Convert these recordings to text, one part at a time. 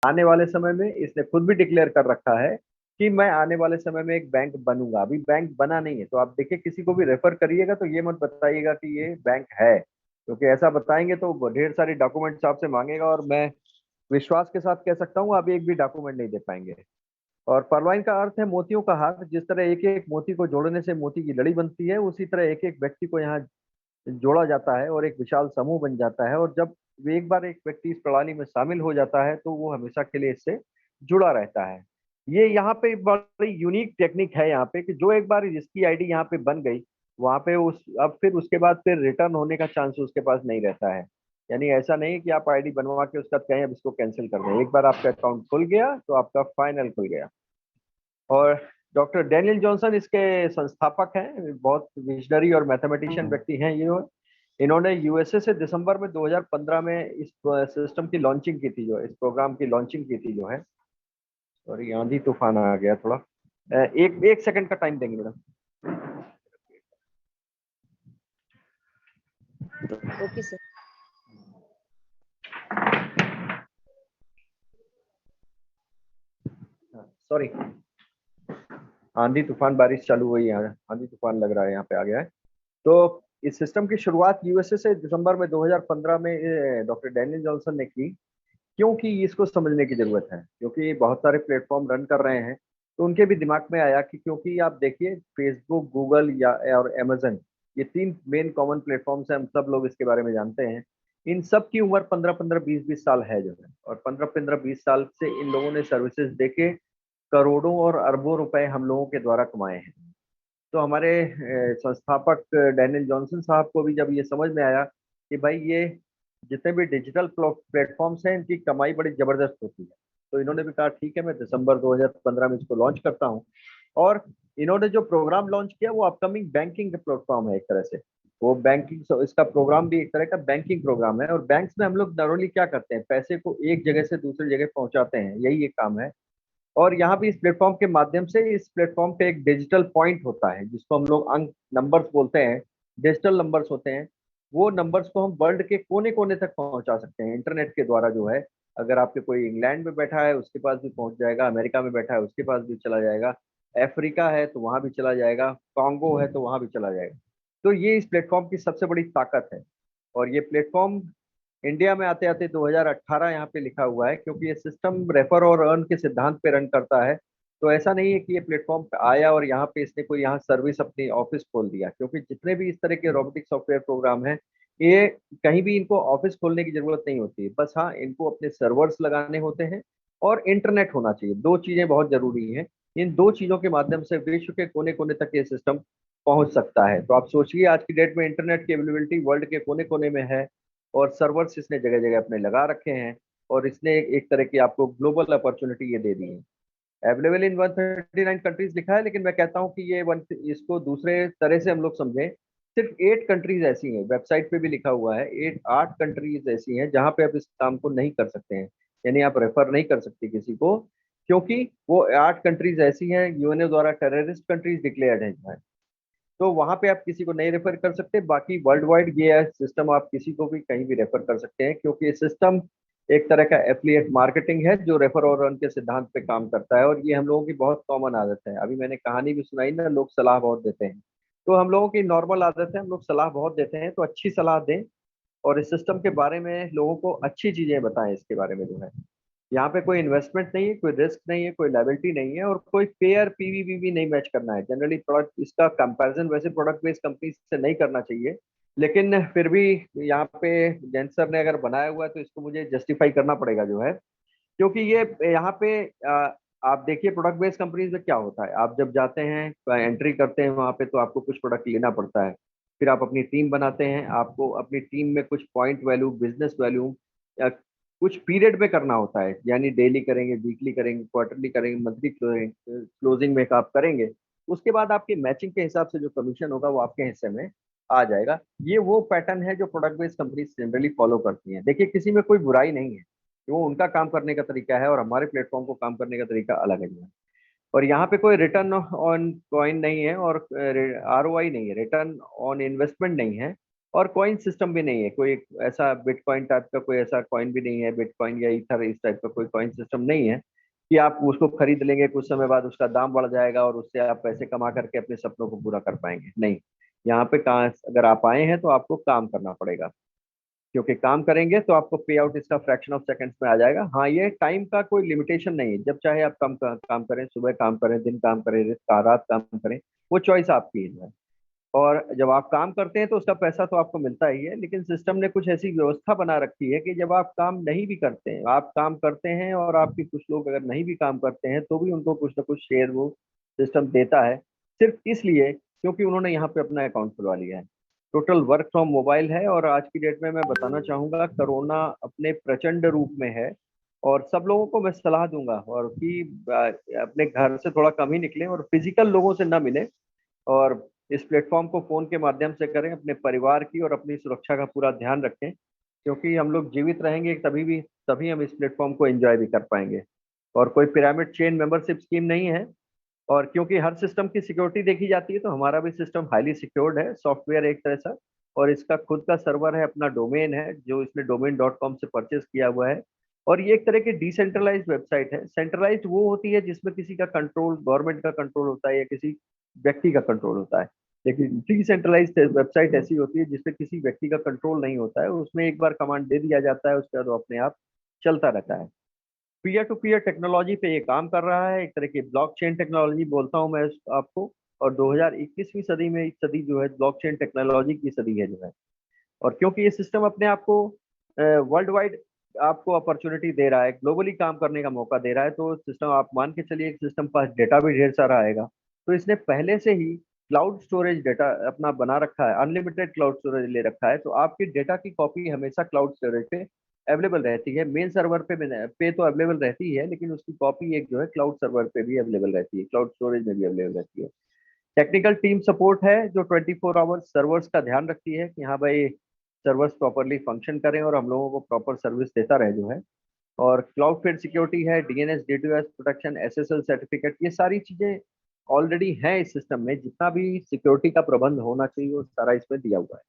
आने वाले समय में इसने खुद भी डिक्लेयर कर रखा है कि मैं आने वाले समय में एक बैंक बनूंगा। अभी बैंक बना नहीं है, तो आप देखिए किसी को भी रेफर करिएगा तो ये मत बताइएगा कि ये बैंक है, क्योंकि ऐसा बताएंगे तो वो ढेर सारी डॉक्यूमेंट्स आपसे मांगेगा, और मैं विश्वास के साथ कह सकता हूँ आप एक भी डॉक्यूमेंट नहीं दे पाएंगे। और परवाइन का अर्थ है मोतियों का हार। जिस तरह एक एक मोती को जोड़ने से मोती की लड़ी बनती है, उसी तरह एक एक व्यक्ति को यहाँ जोड़ा जाता है और एक विशाल समूह बन जाता है। और जब एक बार एक व्यक्ति इस प्रणाली में शामिल हो जाता है तो वो हमेशा के लिए इससे जुड़ा रहता है। ये यहाँ पे बड़ी यूनिक टेक्निक है यहाँ पे, कि जो एक बार जिसकी आईडी यहाँ पे बन गई, वहां पे उस अब फिर उसके बाद फिर रिटर्न होने का चांस उसके पास नहीं रहता है। यानी ऐसा नहीं कि आप आईडी बनवा के उसका कहें अब इसको कैंसिल कर दें। एक बार आपका अकाउंट खुल गया तो आपका फाइनल खुल गया। और डॉक्टर डैनियल जॉनसन इसके संस्थापक हैं। बहुत विजनरी और मैथमेटिशियन व्यक्ति हैं ये। इन्होंने यूएसए से दिसंबर में 2015 में इस सिस्टम की लॉन्चिंग की थी, जो इस प्रोग्राम की लॉन्चिंग की थी जो है। सॉरी, आंधी तूफान आ गया थोड़ा। एक एक सेकंड का टाइम देंगे मैडम। Okay sir. सॉरी, आंधी तूफान बारिश चालू हुई है, आंधी तूफान लग रहा है यहाँ पे आ गया है। तो इस सिस्टम की शुरुआत यूएसए से दिसंबर में 2015 में डॉक्टर डैनियल जॉनसन ने की। क्योंकि इसको समझने की जरूरत है, क्योंकि बहुत सारे प्लेटफॉर्म रन कर रहे हैं। तो उनके भी दिमाग में आया कि क्योंकि आप देखिए फेसबुक, गूगल या और अमेजन, ये तीन मेन कॉमन प्लेटफॉर्म्स हैं, हम सब लोग इसके बारे में जानते हैं। इन सब की उम्र 15-15, 20-20 साल है जो है, और 15-15, 20 साल से इन लोगों ने सर्विसेज देके करोड़ों और अरबों रुपए हम लोगों के द्वारा कमाए हैं। तो हमारे संस्थापक डैनियल जॉनसन साहब को भी जब ये समझ में आया कि भाई ये जितने भी डिजिटल प्लेटफॉर्म्स हैं इनकी कमाई बड़ी जबरदस्त होती है, तो इन्होंने भी कहा ठीक है मैं दिसंबर 2015 में इसको लॉन्च करता हूँ। और इन्होंने जो प्रोग्राम लॉन्च किया वो अपकमिंग बैंकिंग प्लेटफॉर्म है एक तरह से। वो बैंकिंग, इसका प्रोग्राम भी एक तरह का बैंकिंग प्रोग्राम है। और बैंक्स में हम लोग नॉर्मली क्या करते हैं, पैसे को एक जगह से दूसरी जगह पहुंचाते हैं, यही एक काम है। और यहाँ पे इस प्लेटफॉर्म के माध्यम से इस प्लेटफॉर्म पे एक डिजिटल पॉइंट होता है जिसको हम लोग अंक नंबर्स बोलते हैं, डिजिटल नंबर्स होते हैं। वो नंबर्स को हम वर्ल्ड के कोने कोने तक पहुंचा सकते हैं इंटरनेट के द्वारा जो है। अगर आपके कोई इंग्लैंड में बैठा है उसके पास भी पहुंच जाएगा, अमेरिका में बैठा है उसके पास भी चला जाएगा, अफ्रीका है तो वहां भी चला जाएगा, कॉन्गो है तो वहां भी चला जाएगा। तो ये इस प्लेटफॉर्म की सबसे बड़ी ताकत है। और ये प्लेटफॉर्म इंडिया में आते आते 2018 यहाँ पे लिखा हुआ है, क्योंकि ये सिस्टम रेफर और अर्न के सिद्धांत पे रन करता है। तो ऐसा नहीं है कि ये प्लेटफॉर्म पे आया और यहाँ पे इसने कोई यहाँ सर्विस अपनी ऑफिस खोल दिया, क्योंकि जितने भी इस तरह के रोबोटिक सॉफ्टवेयर प्रोग्राम हैं ये कहीं भी इनको ऑफिस खोलने की जरूरत नहीं होती है। बस हाँ, इनको अपने सर्वर्स लगाने होते हैं और इंटरनेट होना चाहिए। दो चीजें बहुत जरूरी हैं। इन दो चीजों के माध्यम से विश्व के कोने कोने तक ये सिस्टम पहुंच सकता है। तो आप सोचिए आज की डेट में इंटरनेट की अवेलेबिलिटी वर्ल्ड के कोने कोने में है, और सर्वर्स इसने जगह जगह अपने लगा रखे हैं। और इसने एक तरह की आपको ग्लोबल अपॉर्चुनिटी ये दे दी है। अवेलेबल इन 139 कंट्रीज लिखा है, लेकिन मैं कहता हूँ कि ये इसको दूसरे तरह से हम लोग समझें। सिर्फ 8 कंट्रीज ऐसी हैं, वेबसाइट पे भी लिखा हुआ है, 8 कंट्रीज ऐसी हैं जहां पे आप इस काम को नहीं कर सकते हैं। यानी आप रेफर नहीं कर सकते किसी को, क्योंकि वो 8 कंट्रीज ऐसी हैं यूएनओ द्वारा टेररिस्ट कंट्रीज डिक्लेयर्ड है। तो वहां पे आप किसी को नहीं रेफर कर सकते। बाकी वर्ल्ड वाइड ये सिस्टम आप किसी को भी कहीं भी रेफर कर सकते हैं, क्योंकि ये सिस्टम एक तरह का एफिलिएट मार्केटिंग है जो रेफर और रन के सिद्धांत पे काम करता है। और ये हम लोगों की बहुत कॉमन आदत है। अभी मैंने कहानी भी सुनाई ना, लोग सलाह बहुत देते हैं। तो हम लोगों की नॉर्मल आदत है, हम लोग सलाह बहुत देते हैं, तो अच्छी सलाह दें और इस सिस्टम के बारे में लोगों को अच्छी चीजें बताएं। इसके बारे में जो है, यहाँ पे कोई इन्वेस्टमेंट नहीं है, कोई रिस्क नहीं है, कोई लाइबिलिटी नहीं है, और कोई पेयर पीवी भी नहीं मैच करना है। जनरली प्रोडक्ट इसका कंपैरिजन वैसे प्रोडक्ट बेस्ड कंपनी से नहीं करना चाहिए, लेकिन फिर भी यहाँ पे जैन सर ने अगर बनाया हुआ है तो इसको मुझे जस्टिफाई करना पड़ेगा जो है। क्योंकि ये यहाँ पे आप देखिए प्रोडक्ट बेस्ड कंपनीज में क्या होता है, आप जब जाते हैं एंट्री करते हैं वहाँ पे तो आपको कुछ प्रोडक्ट लेना पड़ता है। फिर आप अपनी टीम बनाते हैं, आपको अपनी टीम में कुछ पॉइंट वैल्यू, बिजनेस वैल्यू कुछ पीरियड में करना होता है। यानी डेली करेंगे, वीकली करेंगे, क्वार्टरली करेंगे, मंथली क्लोजिंग में आप करेंगे। उसके बाद आपके मैचिंग के हिसाब से जो कमीशन होगा वो आपके हिस्से में आ जाएगा। ये वो पैटर्न है जो product based company generally follow करती हैं। देखिए किसी में कोई बुराई नहीं है, वो उनका काम करने का तरीका है और हमारे प्लेटफॉर्म को काम करने का तरीका अलग है। और यहाँ पे कोई रिटर्न ऑन कॉइन नहीं है और आरओआई नहीं है, रिटर्न ऑन इन्वेस्टमेंट नहीं है। और कॉइन सिस्टम भी नहीं है, कोई ऐसा बिटकॉइन टाइप का कोई ऐसा कॉइन भी नहीं है, बिटकॉइन या ईथर इस टाइप का कोई कॉइन सिस्टम नहीं है कि आप उसको खरीद लेंगे, कुछ समय बाद उसका दाम बढ़ जाएगा और उससे आप पैसे कमा करके अपने सपनों को पूरा कर पाएंगे। नहीं, यहाँ पे कहाँ, अगर आप आए हैं तो आपको काम करना पड़ेगा, क्योंकि काम करेंगे तो आपको पे आउट इसका फ्रैक्शन ऑफ सेकंड्स में आ जाएगा। हाँ, ये टाइम का कोई लिमिटेशन नहीं है, जब चाहे आप काम करें, सुबह काम करें, दिन काम करें, रात काम करें, वो चॉइस आपकी है। और जब आप काम करते हैं तो उसका पैसा तो आपको मिलता ही है, लेकिन सिस्टम ने कुछ ऐसी व्यवस्था बना रखी है कि जब आप काम नहीं भी करते हैं, आप काम करते हैं और आपके कुछ लोग अगर नहीं भी काम करते हैं तो भी उनको कुछ ना कुछ शेयर वो सिस्टम देता है, सिर्फ इसलिए क्योंकि उन्होंने यहाँ पे अपना अकाउंट खुलवा लिया है। टोटल वर्क फ्रॉम मोबाइल है, और आज की डेट में मैं बताना चाहूंगा कोरोना अपने प्रचंड रूप में है, और सब लोगों को मैं सलाह दूंगा और कि अपने घर से थोड़ा कम ही निकलें और फिजिकल लोगों से न मिलें, और इस प्लेटफॉर्म को फोन के माध्यम से करें, अपने परिवार की और अपनी सुरक्षा का पूरा ध्यान रखें, क्योंकि हम लोग जीवित रहेंगे तभी हम इस प्लेटफॉर्म को एंजॉय भी कर पाएंगे। और कोई पिरामिड चेन मेंबरशिप स्कीम नहीं है, और क्योंकि हर सिस्टम की सिक्योरिटी देखी जाती है तो हमारा भी सिस्टम हाईली सिक्योर्ड है, सॉफ्टवेयर एक तरह से, और इसका खुद का सर्वर है, अपना डोमेन है जो इसने domain.com से परचेज किया हुआ है। और ये एक तरह की डिसेंट्रलाइज्ड वेबसाइट है। सेंट्रलाइज्ड वो होती है जिसमें किसी का कंट्रोल, गवर्नमेंट का कंट्रोल होता है या किसी व्यक्ति का कंट्रोल होता है, लेकिन डिसेंट्रलाइज्ड वेबसाइट ऐसी होती है जिसमें किसी व्यक्ति का कंट्रोल नहीं होता है, उसमें एक बार कमांड दे दिया जाता है, उसके बाद वो अपने आप चलता रहता है। पीयर टू पीयर टेक्नोलॉजी पे ये काम कर रहा है, एक तरह की ब्लॉकचेन टेक्नोलॉजी बोलता हूँ मैं आपको। और 2021वीं सदी में एक सदी जो है ब्लॉकचेन टेक्नोलॉजी की सदी है जो है। और क्योंकि ये सिस्टम अपने आप को वर्ल्ड वाइड आपको अपॉर्चुनिटी दे रहा है, ग्लोबली काम करने का मौका दे रहा है, तो सिस्टम आप मान के चलिए, सिस्टम पास डेटा भी ढेर सारा आएगा, तो इसने पहले से ही क्लाउड स्टोरेज डेटा अपना बना रखा है, अनलिमिटेड क्लाउड स्टोरेज ले रखा है, तो आपकी डेटा की कॉपी हमेशा क्लाउड स्टोरेज पे अवेलेबल रहती है। मेन सर्वर पे तो अवेलेबल रहती ही है, लेकिन उसकी कॉपी एक जो है क्लाउड सर्वर पे भी अवेलेबल रहती है, क्लाउड स्टोरेज में भी अवेलेबल रहती है। टेक्निकल टीम सपोर्ट है जो 24 आवर्स सर्वर्स का ध्यान रखती है कि हाँ भाई सर्वर्स प्रॉपरली फंक्शन करें और हम लोगों को प्रॉपर सर्विस देता रहे जो है। और क्लाउड फेड सिक्योरिटी है, DNS DDoS protection, SSL certificate, ये सारी चीजें ऑलरेडी हैं इस सिस्टम में। जितना भी सिक्योरिटी का प्रबंध होना चाहिए वो सारा इसमें दिया हुआ है।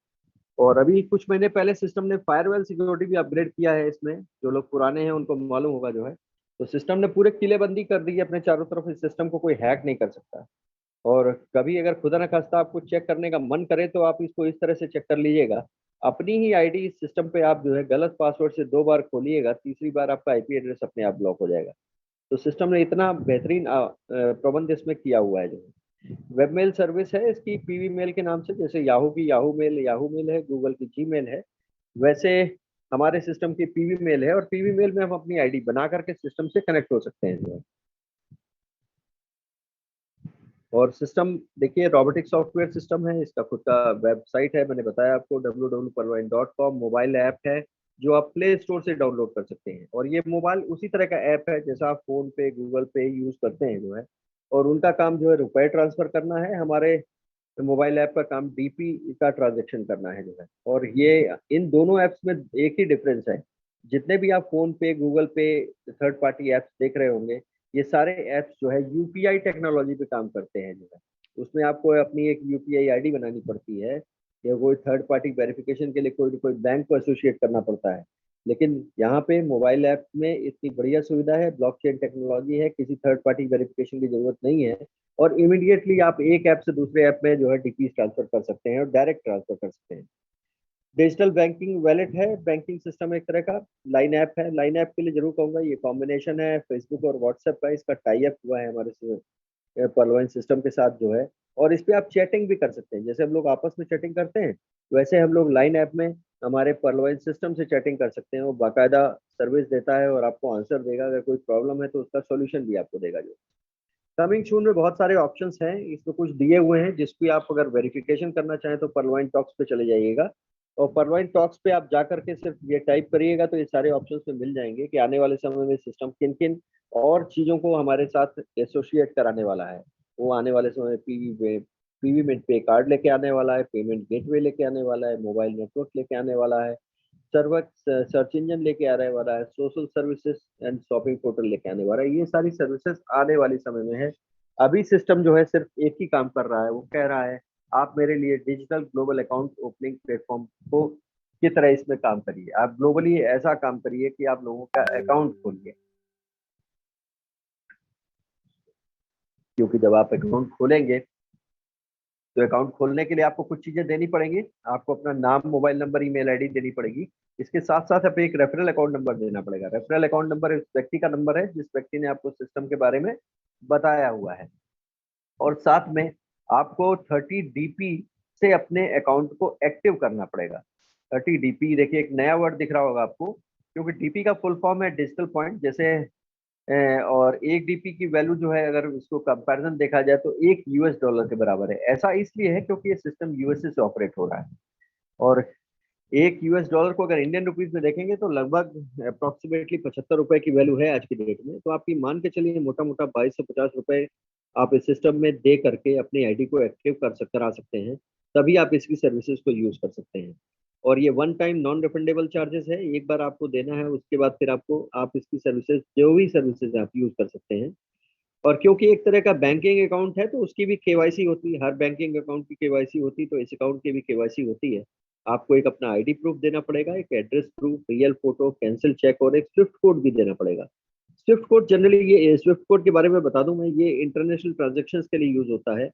और अभी कुछ महीने पहले सिस्टम ने फायरवेल सिक्योरिटी भी अपग्रेड किया है इसमें, जो लोग पुराने हैं उनको मालूम होगा जो है। तो सिस्टम ने पूरे किलेबंदी कर दी है अपने चारों तरफ, इस सिस्टम को कोई हैक नहीं कर सकता। और कभी अगर खुदा न खास्ता आपको चेक करने का मन करे तो आप इसको इस तरह से चेक कर लीजिएगा, अपनी ही आईडी इस सिस्टम पे आप जो है गलत पासवर्ड से 2 बार खोलिएगा, तीसरी बार आपका आईपी एड्रेस अपने आप ब्लॉक हो जाएगा। तो सिस्टम ने इतना बेहतरीन प्रबंध इसमें किया हुआ है जो वेब मेल सर्विस है इसकी, पीवी मेल के नाम से, जैसे याहू मेल है, गूगल की जीमेल है, वैसे हमारे सिस्टम की पीवी मेल है, और पीवी मेल में हम अपनी आईडी बना करके सिस्टम से कनेक्ट हो सकते हैं जो है। और सिस्टम देखिए रोबोटिक सॉफ्टवेयर सिस्टम है, इसका खुद का वेबसाइट है, मैंने बताया आपको www.pervine.com, मोबाइल ऐप है जो आप प्ले स्टोर से डाउनलोड कर सकते हैं। और ये मोबाइल उसी तरह का ऐप है जैसा आप फोन पे, गूगल पे यूज करते हैं जो है। और उनका काम जो है रुपए ट्रांसफर करना है, हमारे मोबाइल ऐप का काम डीपी का ट्रांजेक्शन करना है जो है। और ये इन दोनों ऐप्स में एक ही डिफरेंस है, जितने भी आप फोन पे, गूगल पे, थर्ड पार्टी ऐप्स देख रहे होंगे, ये सारे ऐप्स जो है यूपीआई टेक्नोलॉजी पे काम करते हैं जो है। उसमें आपको अपनी एक यूपीआई आईडी बनानी पड़ती है, या कोई थर्ड पार्टी वेरिफिकेशन के लिए कोई कोई बैंक को एसोसिएट करना पड़ता है। लेकिन यहाँ पे मोबाइल ऐप में इतनी बढ़िया सुविधा है, ब्लॉकचेन टेक्नोलॉजी है, किसी थर्ड पार्टी वेरिफिकेशन की जरूरत नहीं है, और इमीडिएटली आप एक ऐप से दूसरे ऐप में जो है डीपी ट्रांसफर कर सकते हैं और डायरेक्ट ट्रांसफर कर सकते हैं। डिजिटल बैंकिंग वैलेट है, बैंकिंग सिस्टम एक तरह का। लाइन ऐप है, लाइन ऐप के लिए जरूर कहूंगा ये कॉम्बिनेशन है फेसबुक और व्हाट्सएप का, इसका टाई अप हुआ है हमारे पर्लवाइन सिस्टम के साथ जो है। और इस पे आप चैटिंग भी कर सकते हैं, जैसे हम लोग आपस में चैटिंग करते हैं वैसे हम लोग लाइन ऐप में हमारे पर्लवाइन सिस्टम से चैटिंग कर सकते हैं। वो बाकायदा सर्विस देता है और आपको आंसर देगा, अगर कोई प्रॉब्लम है तो उसका सॉल्यूशन भी आपको देगा जो। कमिंग सून में बहुत सारे ऑप्शंस हैं, इसमें कुछ दिए हुए हैं जिस पे आप अगर वेरिफिकेशन करना चाहें तो परवाइन टॉक्स पे चले जाइएगा। और परवाइन टॉक्स पे आप जा करके सिर्फ ये टाइप करिएगा तो ये सारे ऑप्शंस में मिल जाएंगे कि आने वाले समय में सिस्टम किन किन और चीज़ों को हमारे साथ एसोसिएट कराने वाला है। वो आने वाले समय में पीवी में पे कार्ड लेके आने वाला है, पेमेंट गेटवे लेके आने वाला है, मोबाइल नेटवर्क लेके आने वाला है, सर्वर सर्च इंजन लेके आने वाला है, social services and shopping portal लेके आने वाला है। ये सारी सर्विसेज आने वाली समय में है। अभी सिस्टम जो है सिर्फ एक ही काम कर रहा है, वो कह रहा है आप मेरे लिए digital global account opening platform को की तरह इसमें काम करिए। आप ग्लोबली ऐसा काम करिए कि आप लोगों का अकाउंट खोलिए, क्योंकि जब आप अकाउंट खोलेंगे तो अकाउंट खोलने के लिए आपको कुछ चीजें देनी पड़ेंगी। आपको अपना नाम, मोबाइल नंबर, ईमेल आईडी देनी पड़ेगी। इसके साथ साथ आपको एक रेफरल अकाउंट नंबर देना पड़ेगा। रेफरल अकाउंट नंबर उस व्यक्ति का नंबर है जिस व्यक्ति ने आपको सिस्टम के बारे में बताया हुआ है। और साथ में आपको 30 DP से अपने अकाउंट को एक्टिव करना पड़ेगा। 30 DP, देखिए एक नया वर्ड दिख रहा होगा आपको, क्योंकि डीपी का फुल फॉर्म है डिजिटल पॉइंट। जैसे और एक डीपी की वैल्यू जो है, अगर उसको कंपैरिजन देखा जाए तो $1 के बराबर है। ऐसा इसलिए है क्योंकि ये सिस्टम यूएसए से ऑपरेट हो रहा है। और $1 को अगर इंडियन रुपीज में देखेंगे तो लगभग अप्रोक्सीमेटली ₹75 की वैल्यू है आज की डेट में। तो आपकी मान के चलिए मोटा मोटा ₹2250 आप इस सिस्टम में दे करके अपनी आईडी को एक्टिव करा सकते हैं, तभी आप इसकी सर्विसेज को यूज कर सकते हैं। और ये one time non refundable charges है, एक बार आपको देना है, उसके बाद फिर आप इसकी सर्विसेज, जो भी सर्विसेज आप यूज कर सकते हैं। और क्योंकि एक तरह का बैंकिंग अकाउंट है तो उसकी भी केवाईसी होती है। हर बैंकिंग अकाउंट की केवाईसी होती है, तो इस अकाउंट की भी केवाईसी होती है। आपको एक अपना आईडी प्रूफ देना पड़ेगा, एक address proof, real photo, cancel cheque और एक स्विफ्ट कोड भी देना पड़ेगा। स्विफ्ट कोड जनरली, ये स्विफ्ट कोड के बारे में बता दूं मैं, ये इंटरनेशनल ट्रांजेक्शन के लिए यूज होता है,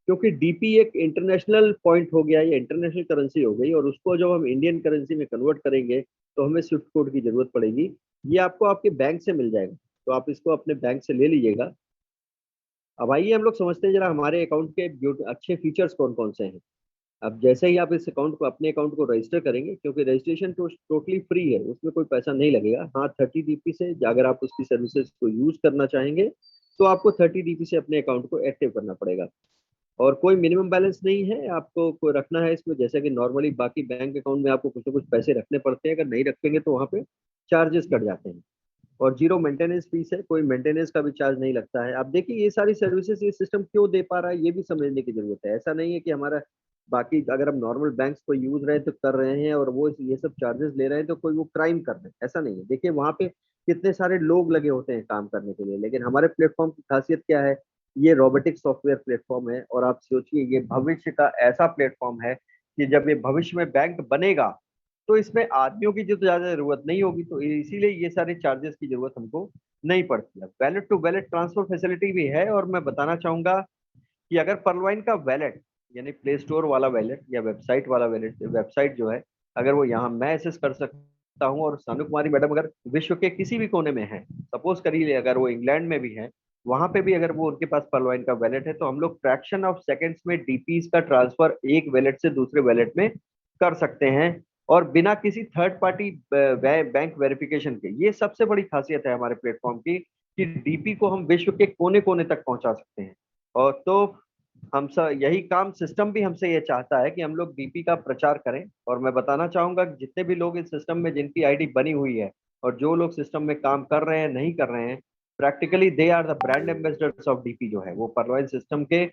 क्योंकि डीपी एक इंटरनेशनल पॉइंट हो गया, ये इंटरनेशनल करेंसी हो गई, और उसको जब हम इंडियन करेंसी में कन्वर्ट करेंगे तो हमें स्विफ्ट कोड की जरूरत पड़ेगी। ये आपको आपके बैंक से मिल जाएगा, तो आप इसको अपने बैंक से ले लीजिएगा। अब आइए हम लोग समझते हैं जरा हमारे अकाउंट के अच्छे फीचर्स कौन कौन से हैं। अब जैसे ही आप इस अकाउंट को, अपने अकाउंट को रजिस्टर करेंगे, क्योंकि रजिस्ट्रेशन तो टोटली फ्री है, उसमें कोई पैसा नहीं लगेगा। हाँ, 30 DP से अगर आप उसकी सर्विसेज को यूज करना चाहेंगे तो आपको 30 DP से अपने अकाउंट को एक्टिव करना पड़ेगा। और कोई मिनिमम बैलेंस नहीं है आपको कोई रखना है इसमें। जैसे कि नॉर्मली बाकी बैंक अकाउंट में आपको कुछ ना कुछ पैसे रखने पड़ते हैं, अगर नहीं रखेंगे तो वहाँ पे चार्जेस कट जाते हैं। और जीरो मेंटेनेंस फीस है, कोई मेंटेनेंस का भी चार्ज नहीं लगता है। अब देखिए ये सारी सर्विसेज ये सिस्टम क्यों दे पा रहा है, ये भी समझने की जरूरत है। ऐसा नहीं है कि हमारा बाकी, अगर हम नॉर्मल बैंक्स को यूज रहे तो कर रहे हैं और वो ये सब चार्जेस ले रहे हैं तो कोई वो क्राइम कर रहे हैं, ऐसा नहीं है। देखिए वहाँ पे कितने सारे लोग लगे होते हैं काम करने के लिए, लेकिन हमारे प्लेटफॉर्म की खासियत क्या है, ये रोबोटिक सॉफ्टवेयर प्लेटफॉर्म है। और आप सोचिए ये भविष्य का ऐसा प्लेटफॉर्म है कि जब ये भविष्य में बैंक बनेगा तो इसमें आदमियों की जो तो ज्यादा जरूरत नहीं होगी, तो इसीलिए ये सारे चार्जेस की जरूरत हमको नहीं पड़ती है। Wallet to wallet transfer facility भी है। और मैं बताना चाहूंगा कि अगर परलवाइन का वैलेट, यानी प्ले स्टोर वाला वैलेट या वेबसाइट वाला वैलेट, वेबसाइट जो है, अगर वो यहाँ मैं एक्सेस कर सकता हूँ, और सानू कुमारी मैडम अगर विश्व के किसी भी कोने में है, सपोज करिए अगर वो इंग्लैंड में भी है, वहां पे भी अगर वो उनके पास परलवाइन का वैलेट है, तो हम लोग फ्रैक्शन ऑफ सेकेंड्स में डीपीज का ट्रांसफर एक वैलेट से दूसरे वैलेट में कर सकते हैं, और बिना किसी थर्ड पार्टी बैंक वेरिफिकेशन के। ये सबसे बड़ी खासियत है हमारे प्लेटफॉर्म की, कि डीपी को हम विश्व के कोने कोने तक पहुंचा सकते हैं। और तो हम सब यही काम, सिस्टम भी हमसे ये चाहता है कि हम लोग डीपी का प्रचार करें। और मैं बताना चाहूंगा कि जितने भी लोग इस सिस्टम में, जिनकी आईडी बनी हुई है और जो लोग सिस्टम में काम कर रहे हैं, नहीं कर रहे हैं, practically they are the brand ambassadors of DP. जो है वो परवाइन सिस्टम के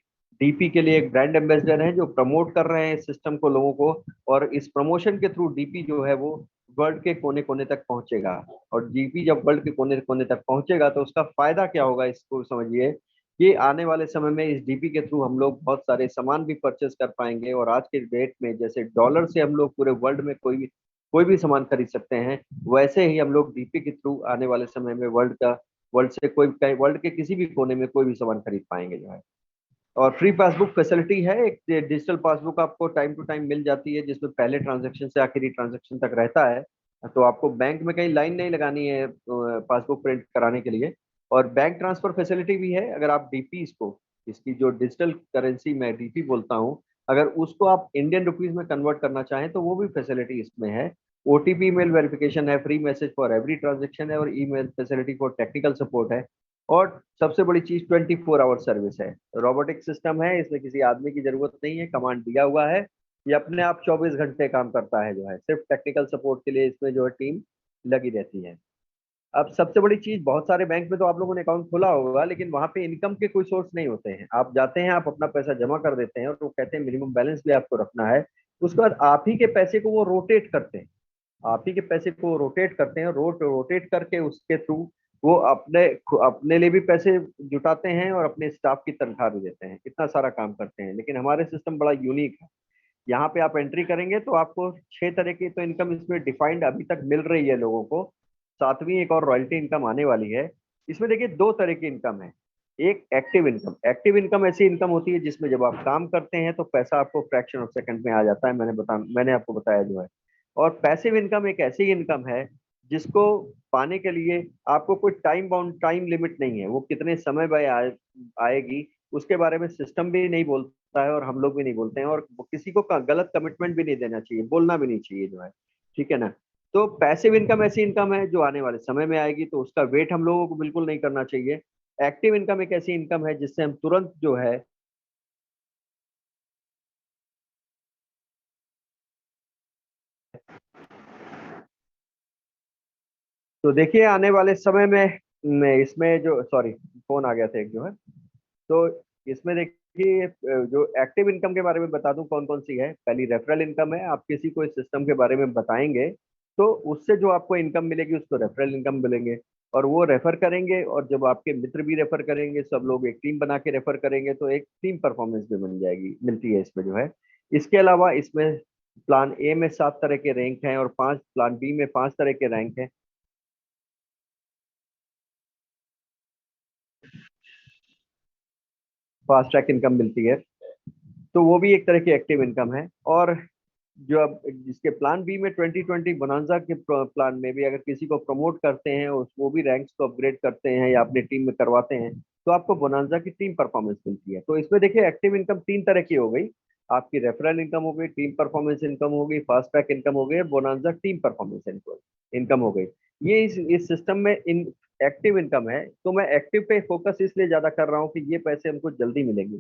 डीपी के लिए एक ब्रांड एम्बेसडर है, जो प्रमोट कर रहे हैं इस सिस्टम को लोगों को। और इस प्रमोशन के थ्रू डीपी जो है वो वर्ल्ड के कोने कोने तक पहुंचेगा। और डीपी जब वर्ल्ड के कोने कोने तक पहुंचेगा तो उसका फायदा क्या होगा, इसको समझिए कि आने वाले समय में इस डीपी के थ्रू हम लोग बहुत सारे सामान भी परचेस कर पाएंगे। और आज के डेट में जैसे डॉलर से हम लोग पूरे वर्ल्ड में कोई भी सामान खरीद सकते हैं, वैसे ही हम लोग डीपी के थ्रू आने वाले समय में वर्ल्ड के किसी भी कोने में कोई भी सामान खरीद पाएंगे जो है। और फ्री पासबुक फैसिलिटी है, एक डिजिटल पासबुक आपको टाइम टू टाइम मिल जाती है, जिसमें पहले ट्रांजेक्शन से आखिरी ट्रांजेक्शन तक रहता है। तो आपको बैंक में कहीं लाइन नहीं लगानी है पासबुक प्रिंट कराने के लिए। और बैंक ट्रांसफर फैसिलिटी भी है। अगर आप डीपी इसको, इसकी जो डिजिटल करेंसी मैं डीपी बोलता हूँ, अगर उसको आप इंडियन रुपीज में कन्वर्ट करना चाहें तो वो भी फैसिलिटी इसमें है। ओटीपी ईमेल वेरिफिकेशन है, free message for every transaction है, और email facility for technical support है। और सबसे बड़ी चीज 24 आवर सर्विस है। रोबोटिक सिस्टम है, इसमें किसी आदमी की जरूरत नहीं है, कमांड दिया हुआ है, ये अपने आप 24 घंटे काम करता है जो है। सिर्फ टेक्निकल सपोर्ट के लिए इसमें जो है टीम लगी रहती है। अब सबसे बड़ी चीज, बहुत सारे बैंक में तो आप लोगों ने अकाउंट खोला होगा, लेकिन वहां पे इनकम के कोई सोर्स नहीं होते हैं। आप जाते हैं, आप अपना पैसा जमा कर देते हैं, और वो कहते हैं मिनिमम बैलेंस भी आपको रखना है। उसके बाद आप ही के पैसे को वो रोटेट करते हैं, आप ही के पैसे को रोटेट करते हैं, रोटेट करके उसके थ्रू वो अपने लिए भी पैसे जुटाते हैं और अपने स्टाफ की तनख्वाह भी देते हैं, इतना सारा काम करते हैं। लेकिन हमारे सिस्टम बड़ा यूनिक है। यहाँ पे आप एंट्री करेंगे तो आपको 6 तरह की तो इनकम इसमें डिफाइंड अभी तक मिल रही है लोगों को। सातवीं एक और रॉयल्टी इनकम आने वाली है। इसमें देखिए 2 तरह की इनकम है। एक एक्टिव इनकम, एक्टिव इनकम ऐसी इनकम होती है जिसमें जब आप काम करते हैं तो पैसा आपको फ्रैक्शन ऑफ सेकंड में आ जाता है, मैंने आपको बताया जो है। और पैसिव इनकम एक ऐसी इनकम है जिसको पाने के लिए आपको कोई टाइम बाउंड, टाइम लिमिट नहीं है, वो कितने समय में आएगी उसके बारे में सिस्टम भी नहीं बोलता है और हम लोग भी नहीं बोलते हैं, और किसी को गलत कमिटमेंट भी नहीं देना चाहिए, बोलना भी नहीं चाहिए जो है। ठीक है ना। तो पैसिव इनकम ऐसी इनकम है जो आने वाले समय में आएगी, तो उसका वेट हम लोगों को बिल्कुल नहीं करना चाहिए। एक्टिव इनकम एक ऐसी इनकम है जिससे हम तुरंत जो है, तो देखिए आने वाले समय में इसमें जो, सॉरी फोन आ गया था एक जो है, तो इसमें देखिए जो एक्टिव इनकम के बारे में बता दूं कौन कौन सी है। पहली रेफरल इनकम है, आप किसी को इस सिस्टम के बारे में बताएंगे तो उससे जो आपको इनकम मिलेगी उसको रेफरल इनकम मिलेंगे। और वो रेफर करेंगे और जब आपके मित्र भी रेफर करेंगे, सब लोग एक टीम बना के रेफर करेंगे तो एक टीम परफॉर्मेंस भी मिल जाएगी, मिलती है इसमें जो है। इसके अलावा इसमें प्लान ए में 7 तरह के रैंक हैं और 5, प्लान बी में 5 तरह के रैंक हैं। फास्ट ट्रैक इनकम मिलती है, तो वो भी एक तरह की एक्टिव इनकम है। और जो अब जिसके प्लान बी में 2020 बोनांजा के प्लान में भी अगर किसी को प्रमोट करते हैं, वो भी रैंक्स को अपग्रेड करते हैं या अपनी टीम में करवाते हैं, तो आपको बोनांजा की टीम परफॉर्मेंस मिलती है। तो इसमें देखिए एक्टिव इनकम 3 तरह की हो गई। आपकी रेफरल इनकम हो गई, टीम परफॉर्मेंस इनकम हो गई, फास्ट ट्रैक इनकम हो गई, बोनांजा टीम परफॉर्मेंस इनकम हो गई। ये इस सिस्टम में इन एक्टिव इनकम है, तो मैं एक्टिव पे फोकस इसलिए ज्यादा कर रहा हूँ कि ये पैसे हमको जल्दी मिलेंगे।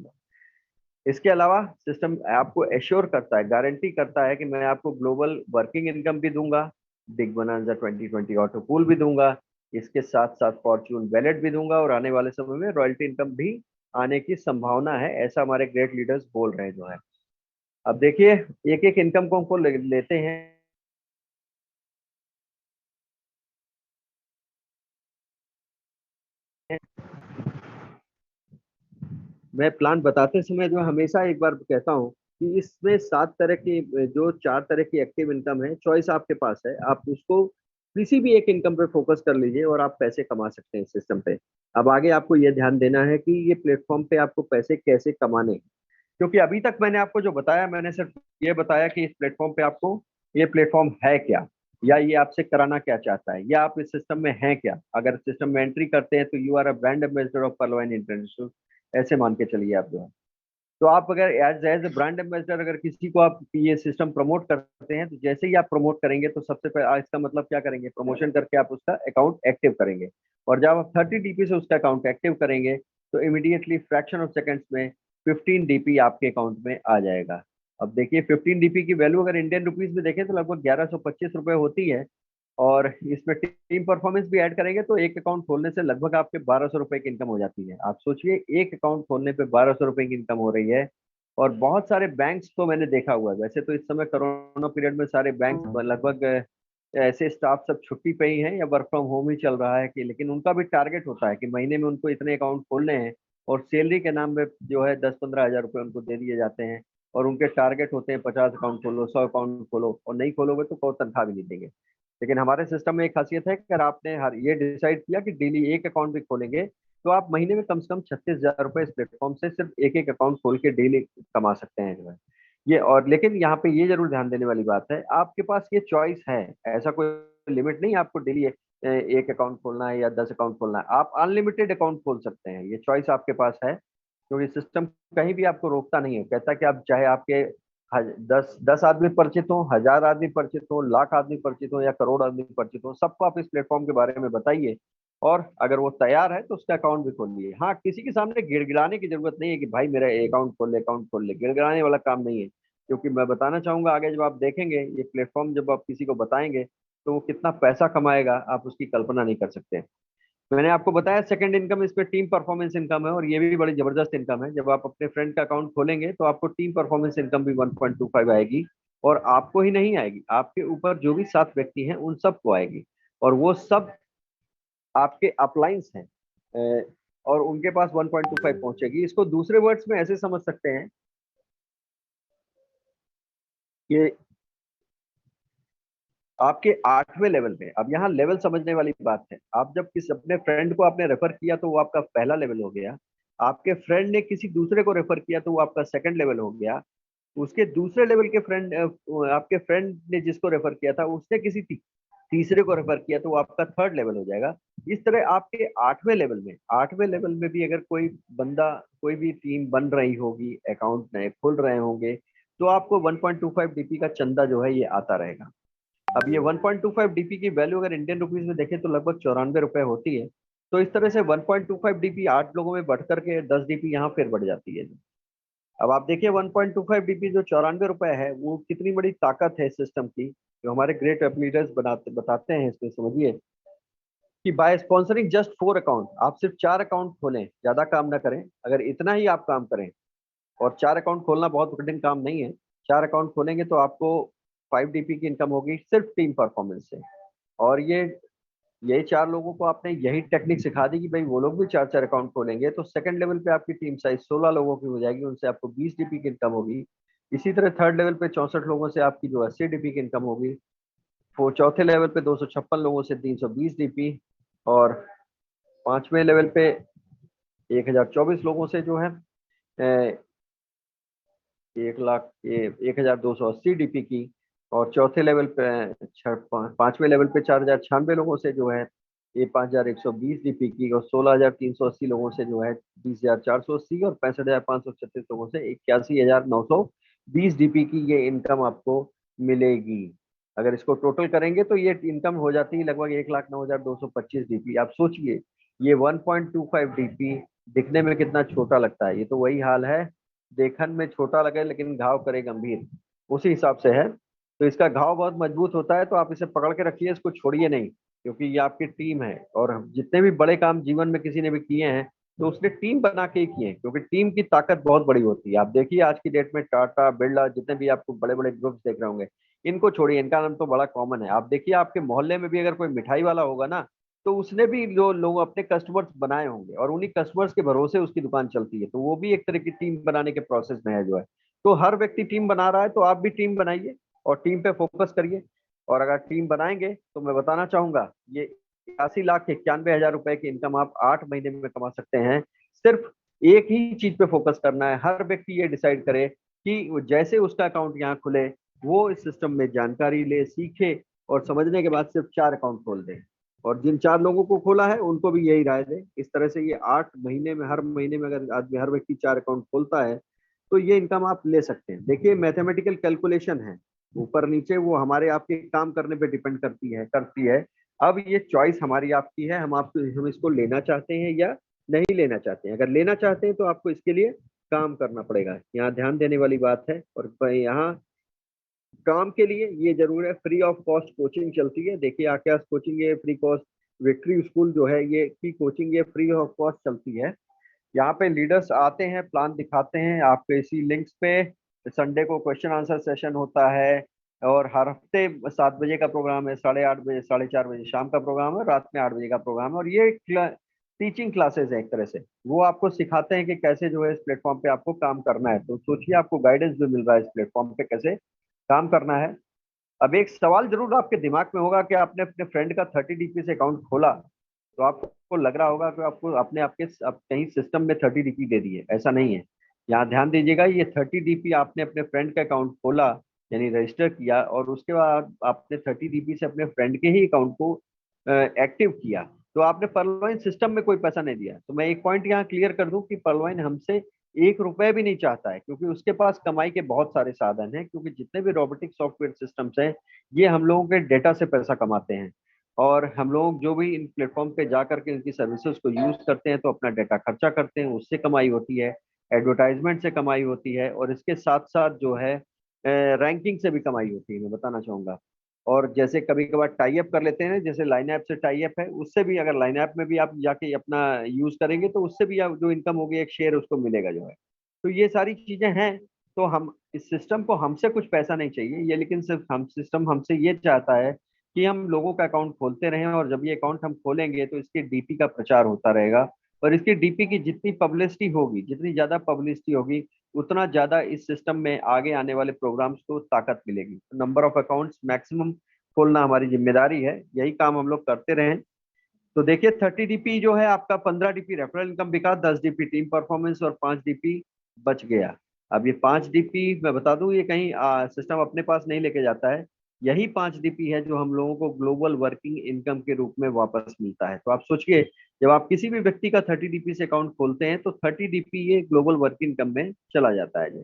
इसके अलावा सिस्टम आपको एश्योर करता है, गारंटी करता है कि मैं आपको ग्लोबल वर्किंग इनकम भी दूंगा, बिग बोनांजा 2020 ऑटो पूल भी दूंगा, इसके साथ साथ फॉर्च्यून वैलेट भी दूंगा, और आने वाले समय में रॉयल्टी इनकम भी आने की संभावना है, ऐसा हमारे ग्रेट लीडर्स बोल रहे हैं जो है। अब देखिए एक एक इनकम को हमको लेते हैं। मैं प्लान बताते समय जो हमेशा एक बार कहता हूँ कि इसमें 7 तरह की, जो 4 तरह की एक्टिव इनकम है, चॉइस आपके पास है, आप उसको किसी भी एक इनकम पे फोकस कर लीजिए और आप पैसे कमा सकते हैं इस सिस्टम पे। अब आगे आपको यह ध्यान देना है कि ये प्लेटफॉर्म पे आपको पैसे कैसे कमाने हैं। क्योंकि अभी तक मैंने आपको जो बताया, मैंने सिर्फ ये बताया कि इस प्लेटफॉर्म पे आपको, ये प्लेटफॉर्म है क्या, या ये आपसे कराना क्या चाहता है, या आप इस सिस्टम में हैं क्या। अगर सिस्टम में एंट्री करते हैं तो you are a brand ambassador of Pearlvine International, ऐसे मान के चलिए आप जो है। तो आप अगर as as a brand ambassador अगर किसी को आप ये सिस्टम प्रमोट करते हैं, तो जैसे ही आप प्रमोट करेंगे तो सबसे पहले इसका मतलब क्या करेंगे, प्रमोशन करके आप उसका अकाउंट एक्टिव करेंगे। और जब आप 30 DP से उसका अकाउंट एक्टिव करेंगे तो इमीडिएटली फ्रैक्शन ऑफ सेकंड्स में 15 DP आपके अकाउंट में आ जाएगा। अब देखिए 15 DP की वैल्यू अगर इंडियन रुपीज में देखें तो लगभग 1125 रुपए होती है। और इसमें टीम परफॉर्मेंस भी ऐड करेंगे तो एक अकाउंट खोलने से लगभग आपके 1200 रुपए की इनकम हो जाती है। आप सोचिए एक अकाउंट खोलने पे 1200 रुपए की इनकम हो रही है। और बहुत सारे बैंक्स तो मैंने देखा हुआ है, वैसे तो इस समय कोरोना पीरियड में सारे बैंक लगभग ऐसे स्टाफ सब छुट्टी पे ही हैं या वर्क फ्रॉम होम ही चल रहा है कि, लेकिन उनका भी टारगेट होता है कि महीने में उनको इतने अकाउंट खोलने हैं, और सैलरी के नाम पे जो है 10-15 हजार रुपए उनको दे दिए जाते हैं। और उनके टारगेट होते हैं 50 अकाउंट खोलो, 100 अकाउंट खोलो, और नहीं खोलोगे तो कोई तनख्वाह भी नहीं देंगे। लेकिन हमारे सिस्टम में एक खासियत है कि अगर आपने हर ये डिसाइड किया कि डेली एक अकाउंट भी खोलेंगे, तो आप महीने में कम से कम 36 हजार रुपए इस प्लेटफॉर्म से सिर्फ एक एक अकाउंट खोल के डेली कमा सकते हैं जो है। ये, और लेकिन यहाँ पे ये जरूर ध्यान देने वाली बात है, आपके पास ये चॉइस है, ऐसा कोई लिमिट नहीं है आपको डेली एक अकाउंट खोलना है या 10 अकाउंट खोलना है, आप अनलिमिटेड अकाउंट खोल सकते हैं, ये चॉइस आपके पास है। क्योंकि सिस्टम कहीं भी आपको रोकता नहीं है, कहता है कि आप चाहे आपके 10 आदमी परिचित हो, 1000 आदमी परिचित हो, लाख आदमी परिचित हो या करोड़ आदमी परिचित हो, सबको आप इस प्लेटफॉर्म के बारे में बताइए। और अगर वो तैयार है तो उसका अकाउंट भी खोलिए। हाँ, किसी के सामने गिड़गिड़ाने की जरूरत नहीं है कि भाई मेरा अकाउंट खोल ले, अकाउंट खोल ले, गिड़गिड़ाने वाला काम नहीं है। क्योंकि मैं बताना चाहूंगा आगे जब आप देखेंगे ये प्लेटफॉर्म, जब आप किसी को बताएंगे तो वो कितना पैसा कमाएगा आप उसकी कल्पना नहीं कर सकते। मैंने आपको बताया सेकंड इनकम इस पे टीम परफॉर्मेंस इनकम है, और ये भी बड़ी जबरदस्त इनकम है। जब आप अपने फ्रेंड का अकाउंट खोलेंगे तो आपको टीम परफॉर्मेंस इनकम भी 1.25 आएगी। और आपको ही नहीं आएगी, आपके ऊपर जो भी 7 व्यक्ति हैं उन सबको आएगी। और वो सब आपके अपलाइंस हैं और उनके पास 1.25 पहुंचेगी। इसको दूसरे वर्ड्स में ऐसे समझ सकते हैं कि आपके 8वें लेवल पे, अब यहाँ लेवल समझने वाली बात है, आप जब किसी अपने फ्रेंड को आपने रेफर किया तो वो आपका पहला लेवल हो गया, आपके फ्रेंड ने किसी दूसरे को रेफर किया तो वो आपका सेकंड लेवल हो गया, उसके दूसरे लेवल के फ्रेंड, आपके फ्रेंड ने जिसको रेफर किया था उसने किसी तीसरे को रेफर किया तो वो आपका थर्ड लेवल हो जाएगा। इस तरह आपके 8वें लेवल में भी अगर कोई बंदा, कोई भी टीम बन रही होगी, अकाउंट नए खुल रहे होंगे, तो आपको 1.25 डीपी का चंदा जो है ये आता रहेगा। अब ये 1.25 डीपी की वैल्यू अगर इंडियन रुपीज में देखें तो लगभग 94 रुपए होती है। तो इस तरह से 1.25 डीपी 8 लोगों में बढ़ करके 10 डीपी यहाँ फिर बढ़ जाती है। अब आप देखिए 1.25 डीपी जो 94 रुपए है, वो कितनी बड़ी ताकत है सिस्टम की, जो हमारे ग्रेट लीडर्स बनाते बताते हैं इसमें। समझिए कि बाय स्पॉन्सरिंग जस्ट 4 अकाउंट, आप सिर्फ 4 अकाउंट खोलें, ज्यादा काम ना करें, अगर इतना ही आप काम करें, और 4 अकाउंट खोलना बहुत कठिन काम नहीं है, 4 अकाउंट खोलेंगे तो आपको 5 डीपी की इनकम होगी सिर्फ टीम परफॉर्मेंस से। और ये 4 लोगों को आपने यही टेक्निक सिखा दी कि भाई वो लोग भी 4 4 अकाउंट खोलेंगे तो सेकंड लेवल पे आपकी टीम साइज 16 लोगों की हो जाएगी, उनसे आपको 20 डीपी की इनकम होगी। इसी तरह थर्ड लेवल पे 64 लोगों से आपकी जो 80 डीपी की इनकम होगी। वो चौथे लेवल पे 256 लोगों से 320 डीपी, और 5वें लेवल पे 1024 लोगों से जो है 1,0280 डीपी की, और चौथे लेवल पे 5वें लेवल पे 4,096 लोगों से जो है ये 5,120 डीपी की, और 16,380 लोगों से जो है 20,480, और 65,536 लोगों से 81,920 डीपी की ये इनकम आपको मिलेगी। अगर इसको टोटल करेंगे तो ये इनकम हो जाती है लगभग 1,09,225 डीपी। आप सोचिए ये 1.25 डीपी दिखने में कितना छोटा लगता है, ये तो वही हाल है, देखन में छोटा लगे लेकिन घाव करे गंभीर, उसी हिसाब से है। तो इसका घाव बहुत मजबूत होता है, तो आप इसे पकड़ के रखिए, इसको छोड़िए नहीं, क्योंकि ये आपकी टीम है। और जितने भी बड़े काम जीवन में किसी ने भी किए हैं तो उसने टीम बना के ही किए हैं, क्योंकि टीम की ताकत बहुत बड़ी होती है। आप देखिए आज की डेट में टाटा बिरला जितने भी आपको बड़े बड़े ग्रुप्स देख रहे होंगे, इनको छोड़िए, इनका नाम तो बड़ा कॉमन है। आप देखिए आपके मोहल्ले में भी अगर कोई मिठाई वाला होगा ना, तो उसने भी जो लोग अपने कस्टमर्स बनाए होंगे और उन्हीं कस्टमर्स के भरोसे उसकी दुकान चलती है, तो वो भी एक तरह की टीम बनाने के प्रोसेस में है जो है। तो हर व्यक्ति टीम बना रहा है, तो आप भी टीम बनाइए और टीम पे फोकस करिए। और अगर टीम बनाएंगे तो मैं बताना चाहूंगा ये 81,91,000 रुपए की इनकम आप 8 महीने में कमा सकते हैं। सिर्फ एक ही चीज पे फोकस करना है, हर व्यक्ति ये डिसाइड करे कि जैसे उसका अकाउंट यहाँ खुले, वो इस सिस्टम में जानकारी ले, सीखे, और समझने के बाद सिर्फ 4 अकाउंट खोल दे। और जिन 4 लोगों को खोला है उनको भी यही राय दे। इस तरह से ये 8 महीने में, हर महीने में अगर आदमी, हर व्यक्ति 4 अकाउंट खोलता है तो ये इनकम आप ले सकते हैं। देखिए मैथमेटिकल कैलकुलेशन है, ऊपर नीचे वो हमारे आपके काम करने पे डिपेंड करती है। अब ये चॉइस हमारी आपकी है, हम इसको लेना चाहते हैं या नहीं लेना चाहते हैं। अगर लेना चाहते हैं तो आपको इसके लिए काम करना पड़ेगा, यहाँ ध्यान देने वाली बात है। और यहाँ काम के लिए ये जरूर है, फ्री ऑफ कॉस्ट कोचिंग चलती है। देखिए आकाश कोचिंग ये फ्री कॉस्ट, विक्ट्री स्कूल जो है ये की कोचिंग ये फ्री ऑफ कॉस्ट चलती है। यहाँ पे लीडर्स आते हैं, प्लान दिखाते हैं आपको इसी लिंक्स पे। संडे को क्वेश्चन आंसर सेशन होता है, और हर हफ्ते 7 बजे का प्रोग्राम है, 8:30 बजे 4:30 बजे शाम का प्रोग्राम है, रात में 8 बजे का प्रोग्राम है। और ये टीचिंग क्लासेस है एक तरह से, वो आपको सिखाते हैं कि कैसे जो है इस प्लेटफॉर्म पे आपको काम करना है। तो सोचिए आपको गाइडेंस भी मिल रहा है इस प्लेटफॉर्म पे कैसे काम करना है। अब एक सवाल जरूर आपके दिमाग में होगा कि आपने अपने फ्रेंड का 30 डीपी से अकाउंट खोला, तो आपको लग रहा होगा कि आपको अपने आपके कहीं सिस्टम में 30 डीपी दे दिए। ऐसा नहीं है, यहाँ ध्यान दीजिएगा, ये 30 डीपी आपने अपने फ्रेंड का अकाउंट खोला, यानी रजिस्टर किया, और उसके बाद आपने 30 डीपी से अपने फ्रेंड के ही अकाउंट को एक्टिव किया, तो आपने परलवाइन सिस्टम में कोई पैसा नहीं दिया। तो मैं एक पॉइंट यहाँ क्लियर कर दूं कि परलवाइन हमसे 1 रुपए भी नहीं चाहता है, क्योंकि उसके पास कमाई के बहुत सारे साधन हैं। क्योंकि जितने भी रोबोटिक सॉफ्टवेयर सिस्टम्स हैं ये हम लोगों के डेटा से पैसा कमाते हैं, और हम लोग जो भी इन प्लेटफॉर्म पे जा करके इनकी सर्विसेज को यूज करते हैं तो अपना डेटा खर्चा करते हैं, उससे कमाई होती है, एडवर्टाइजमेंट से कमाई होती है, और इसके साथ साथ जो है रैंकिंग से भी कमाई होती है, मैं बताना चाहूंगा। और जैसे कभी कभार टाई अप कर लेते हैं, जैसे लाइन ऐप से टाई अप है, उससे भी अगर लाइन ऐप में भी आप जाके अपना यूज करेंगे तो उससे भी आप जो इनकम होगी एक शेयर उसको मिलेगा जो है। तो ये सारी चीजें हैं। तो हम इस सिस्टम को, हमसे कुछ पैसा नहीं चाहिए ये, लेकिन सिर्फ हम सिस्टम हमसे ये चाहता है कि हम लोगों का अकाउंट खोलते रहें, और जब ये अकाउंट हम खोलेंगे तो इसके डीपी का प्रचार होता रहेगा, और इसके डीपी की जितनी पब्लिसिटी होगी, जितनी ज्यादा पब्लिसिटी होगी, उतना ज्यादा इस सिस्टम में आगे आने वाले प्रोग्राम्स को ताकत मिलेगी। नंबर ऑफ अकाउंट्स मैक्सिमम खोलना हमारी जिम्मेदारी है, यही काम हम लोग करते रहें। तो देखिए 30 डीपी जो है आपका, 15 डीपी रेफरल इनकम बिका, 10 डीपी टीम परफॉर्मेंस और 5 डीपी बच गया। अब ये 5 डीपी मैं बता दूं, ये कहीं सिस्टम अपने पास नहीं लेके जाता है। यही 5 डीपी है जो हम लोगों को ग्लोबल वर्किंग इनकम के रूप में वापस मिलता है। तो आप सोचिए, जब आप किसी भी व्यक्ति का 30 डीपी से अकाउंट खोलते हैं तो 30 डीपी ये ग्लोबल वर्किंग इनकम में चला जाता है।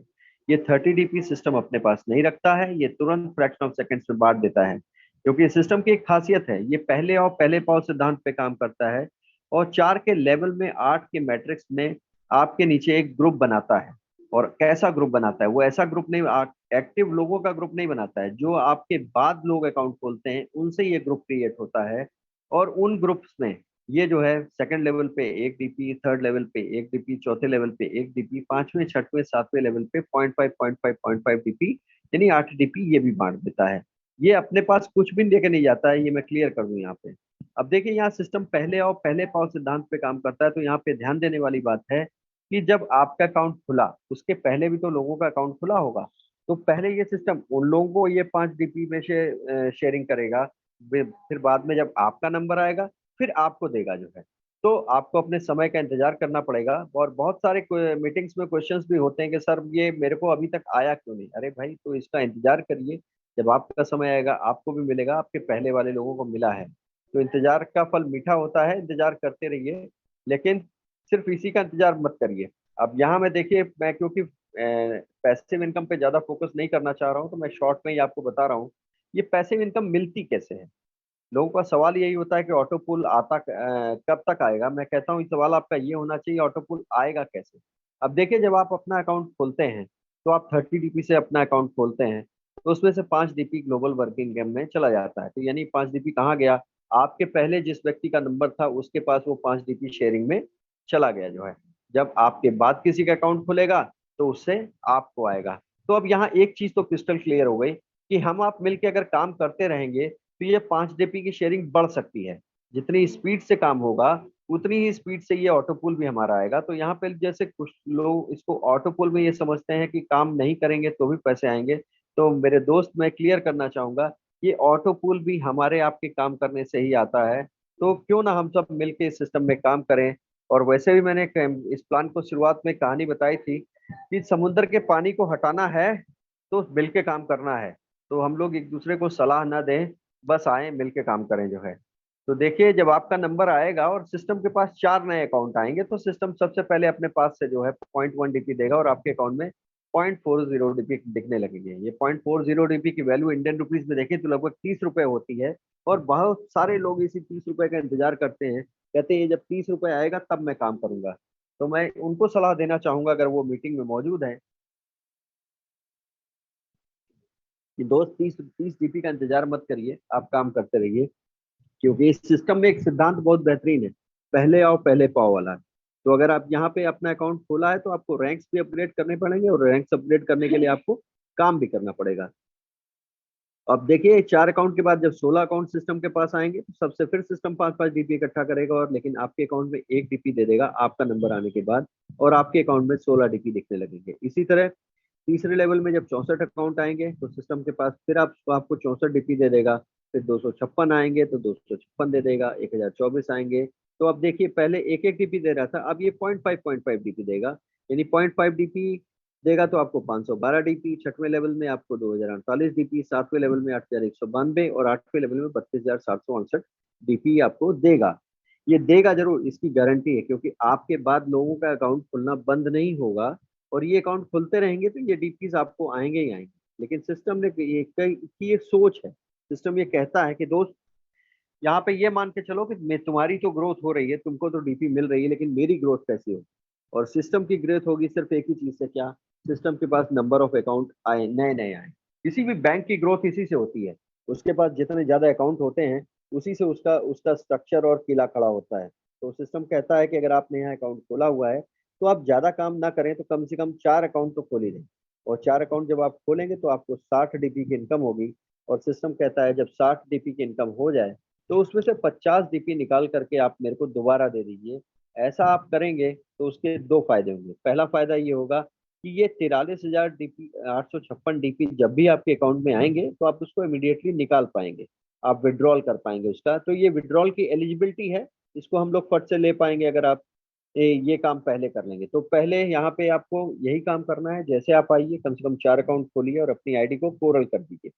ये 30 डीपी सिस्टम अपने पास नहीं रखता है, ये तुरंत फ्रैक्शन ऑफ सेकंड्स में बांट देता है। क्योंकि सिस्टम की एक खासियत है, ये पहले और पहले पाव सिद्धांत पे काम करता है, और 4 के लेवल में, 8 के मैट्रिक्स में आपके नीचे एक ग्रुप बनाता है। और कैसा ग्रुप बनाता है? वो ऐसा ग्रुप नहीं, एक्टिव लोगों का ग्रुप नहीं बनाता है, जो आपके बाद लोग अकाउंट खोलते हैं उनसे ये ग्रुप क्रिएट होता है। और उन ग्रुप्स में ये जो है सेकंड लेवल पे 1 डीपी, थर्ड लेवल पे 1 डीपी, चौथे लेवल पे 1 डीपी, पांचवें छठवें सातवें लेवल पे 0.5 डीपी, यानी 8 डीपी ये भी बांट देता है। ये अपने पास कुछ भी लेके नहीं जाता है, ये मैं क्लियर कर दूं यहाँ पे। अब देखिए यहाँ सिस्टम पहले और पहले पाव सिद्धांत पे काम करता है, तो यहाँ पे ध्यान देने वाली बात है कि जब आपका अकाउंट खुला, उसके पहले भी तो लोगों का अकाउंट खुला होगा। तो पहले ये सिस्टम उन लोगों को ये 5 डीपी में से शेयरिंग करेगा, फिर बाद में जब आपका नंबर आएगा फिर आपको देगा जो है। तो आपको अपने समय का इंतजार करना पड़ेगा। और बहुत सारे मीटिंग्स में क्वेश्चंस भी होते हैं कि सर ये मेरे को अभी तक आया क्यों नहीं? अरे भाई, तो इसका इंतजार करिए, जब आपका समय आएगा आपको भी मिलेगा, आपके पहले वाले लोगों को मिला है। तो इंतजार का फल मीठा होता है, इंतजार करते रहिए, लेकिन सिर्फ इसी का इंतजार मत करिए। अब यहाँ में देखिए, मैं क्योंकि पैसिव इनकम पे ज्यादा फोकस नहीं करना चाह रहा हूँ, तो मैं शॉर्ट में ही आपको बता रहा हूँ ये पैसिव इनकम मिलती कैसे है। लोगों का सवाल यही होता है कि ऑटो पुल कब तक आएगा। मैं कहता हूँ सवाल आपका ये होना चाहिए, ऑटो पुल आएगा कैसे? अब देखिए, जब आप अपना अकाउंट खोलते हैं तो आप 30 डीपी से अपना अकाउंट खोलते हैं, तो उसमें से 5 डीपी ग्लोबल वर्किंग गेम में चला जाता है। तो यानी 5 डीपी कहाँ गया? आपके पहले जिस व्यक्ति का नंबर था उसके पास वो 5 डीपी शेयरिंग में चला गया जो है। जब आपके बाद किसी का अकाउंट खुलेगा तो उससे आपको आएगा। तो अब यहाँ एक चीज तो क्रिस्टल क्लियर हो गई कि हम आप मिलके अगर काम करते रहेंगे तो ये 5 डीपी की शेयरिंग बढ़ सकती है। जितनी स्पीड से काम होगा उतनी ही स्पीड से ये ऑटो पुल भी हमारा आएगा। तो यहाँ पे जैसे कुछ लोग इसको ऑटो पुल में ये समझते हैं कि काम नहीं करेंगे तो भी पैसे आएंगे, तो मेरे दोस्त मैं क्लियर करना चाहूंगा, ये ऑटो पुल भी हमारे आपके काम करने से ही आता है। तो क्यों ना हम सब मिलके इस सिस्टम में काम करें। और वैसे भी मैंने इस प्लान को शुरुआत में कहानी बताई थी कि समुद्र के पानी को हटाना है तो मिलके काम करना है। तो हम लोग एक दूसरे को सलाह ना दें, बस आए मिलके काम करें जो है। तो देखिए, जब आपका नंबर आएगा और सिस्टम के पास 4 नए अकाउंट आएंगे, तो सिस्टम सबसे पहले अपने पास से जो है 0.1 डीपी देगा, और आपके अकाउंट में 0.40 डीपी दिखने लगेंगे। ये 0.40 डीपी की वैल्यू इंडियन रुपीज में देखें तो लगभग 30 रुपए होती है। और बहुत सारे लोग इसी 30 रुपए का इंतजार करते हैं, कहते हैं ये जब 30 रुपए आएगा तब मैं काम करूंगा। तो मैं उनको सलाह देना चाहूंगा, अगर वो मीटिंग में मौजूद है, कि दोस्त 30 30 डीपी का इंतजार मत करिए, आप काम करते रहिए। क्योंकि इस सिस्टम में एक सिद्धांत बहुत बेहतरीन है, पहले आओ पहले पाओ वाला। तो अगर आप यहाँ पे अपना अकाउंट खोला है तो आपको रैंक्स भी अपग्रेड करने पड़ेंगे, और रैंक्स अपग्रेड करने के लिए आपको काम भी करना पड़ेगा। अब देखिए, 4 अकाउंट के बाद जब 16 अकाउंट सिस्टम के पास आएंगे तो सबसे फिर सिस्टम 5 5 डीपी इकट्ठा करेगा, और लेकिन आपके अकाउंट में 1 डीपी दे देगा आपका नंबर आने के बाद, और आपके अकाउंट में 16 डीपी दिखने लगेंगे। इसी तरह तीसरे लेवल में जब 64 अकाउंट आएंगे तो सिस्टम के पास फिर आपको 64 डीपी दे देगा। फिर 256 आएंगे तो 256 दे देगा। 1024 आएंगे तो अब देखिए, पहले एक एक डीपी दे रहा था, अब ये 0.5 डीपी देगा, यानी 0.5 डीपी देगा तो आपको 512 डीपी। छठवें लेवल में आपको 2048 डीपी, सातवें लेवल में 8192, और आठवें लेवल में 32,768 डीपी आपको देगा। ये देगा जरूर, इसकी गारंटी है, क्योंकि आपके बाद लोगों का अकाउंट खुलना बंद नहीं होगा, और ये अकाउंट खुलते रहेंगे तो ये डीपीज आपको आएंगे ही आएंगे। लेकिन सिस्टम ने की एक सोच है, सिस्टम ये कहता है कि दोस्त, यहाँ पे ये मान के चलो कि मैं, तुम्हारी तो ग्रोथ हो रही है, तुमको तो डीपी मिल रही है, लेकिन मेरी ग्रोथ कैसी हो? और सिस्टम की ग्रोथ होगी सिर्फ एक ही चीज से, क्या? सिस्टम के पास नंबर ऑफ अकाउंट आए, नए नए आए। किसी भी बैंक की ग्रोथ इसी से होती है, उसके पास जितने ज्यादा अकाउंट होते हैं उसी से उसका उसका स्ट्रक्चर और किला खड़ा होता है। तो सिस्टम कहता है कि अगर आपने यहाँ अकाउंट खोला हुआ है तो आप ज्यादा काम ना करें तो कम से कम 4 अकाउंट तो खोल ही लें। और 4 अकाउंट जब आप खोलेंगे तो आपको 60 डीपी की इनकम होगी। और सिस्टम कहता है जब 60 डीपी की इनकम हो जाए तो उसमें से 50 डीपी निकाल करके आप मेरे को दोबारा दे दीजिए। ऐसा आप करेंगे तो उसके दो फायदे होंगे। पहला फायदा ये होगा कि ये 43,000 डीपी 856 डीपी जब भी आपके अकाउंट में आएंगे तो आप उसको इमीडिएटली निकाल पाएंगे, आप विड्रॉल कर पाएंगे उसका। तो ये विड्रॉल की एलिजिबिलिटी है, इसको हम लोग फट से ले पाएंगे अगर आप ये काम पहले कर लेंगे। तो पहले यहाँ पे आपको यही काम करना है, जैसे आप आइए कम से कम 4 अकाउंट खोलिए और अपनी आईडी को कोरल कर दीजिए।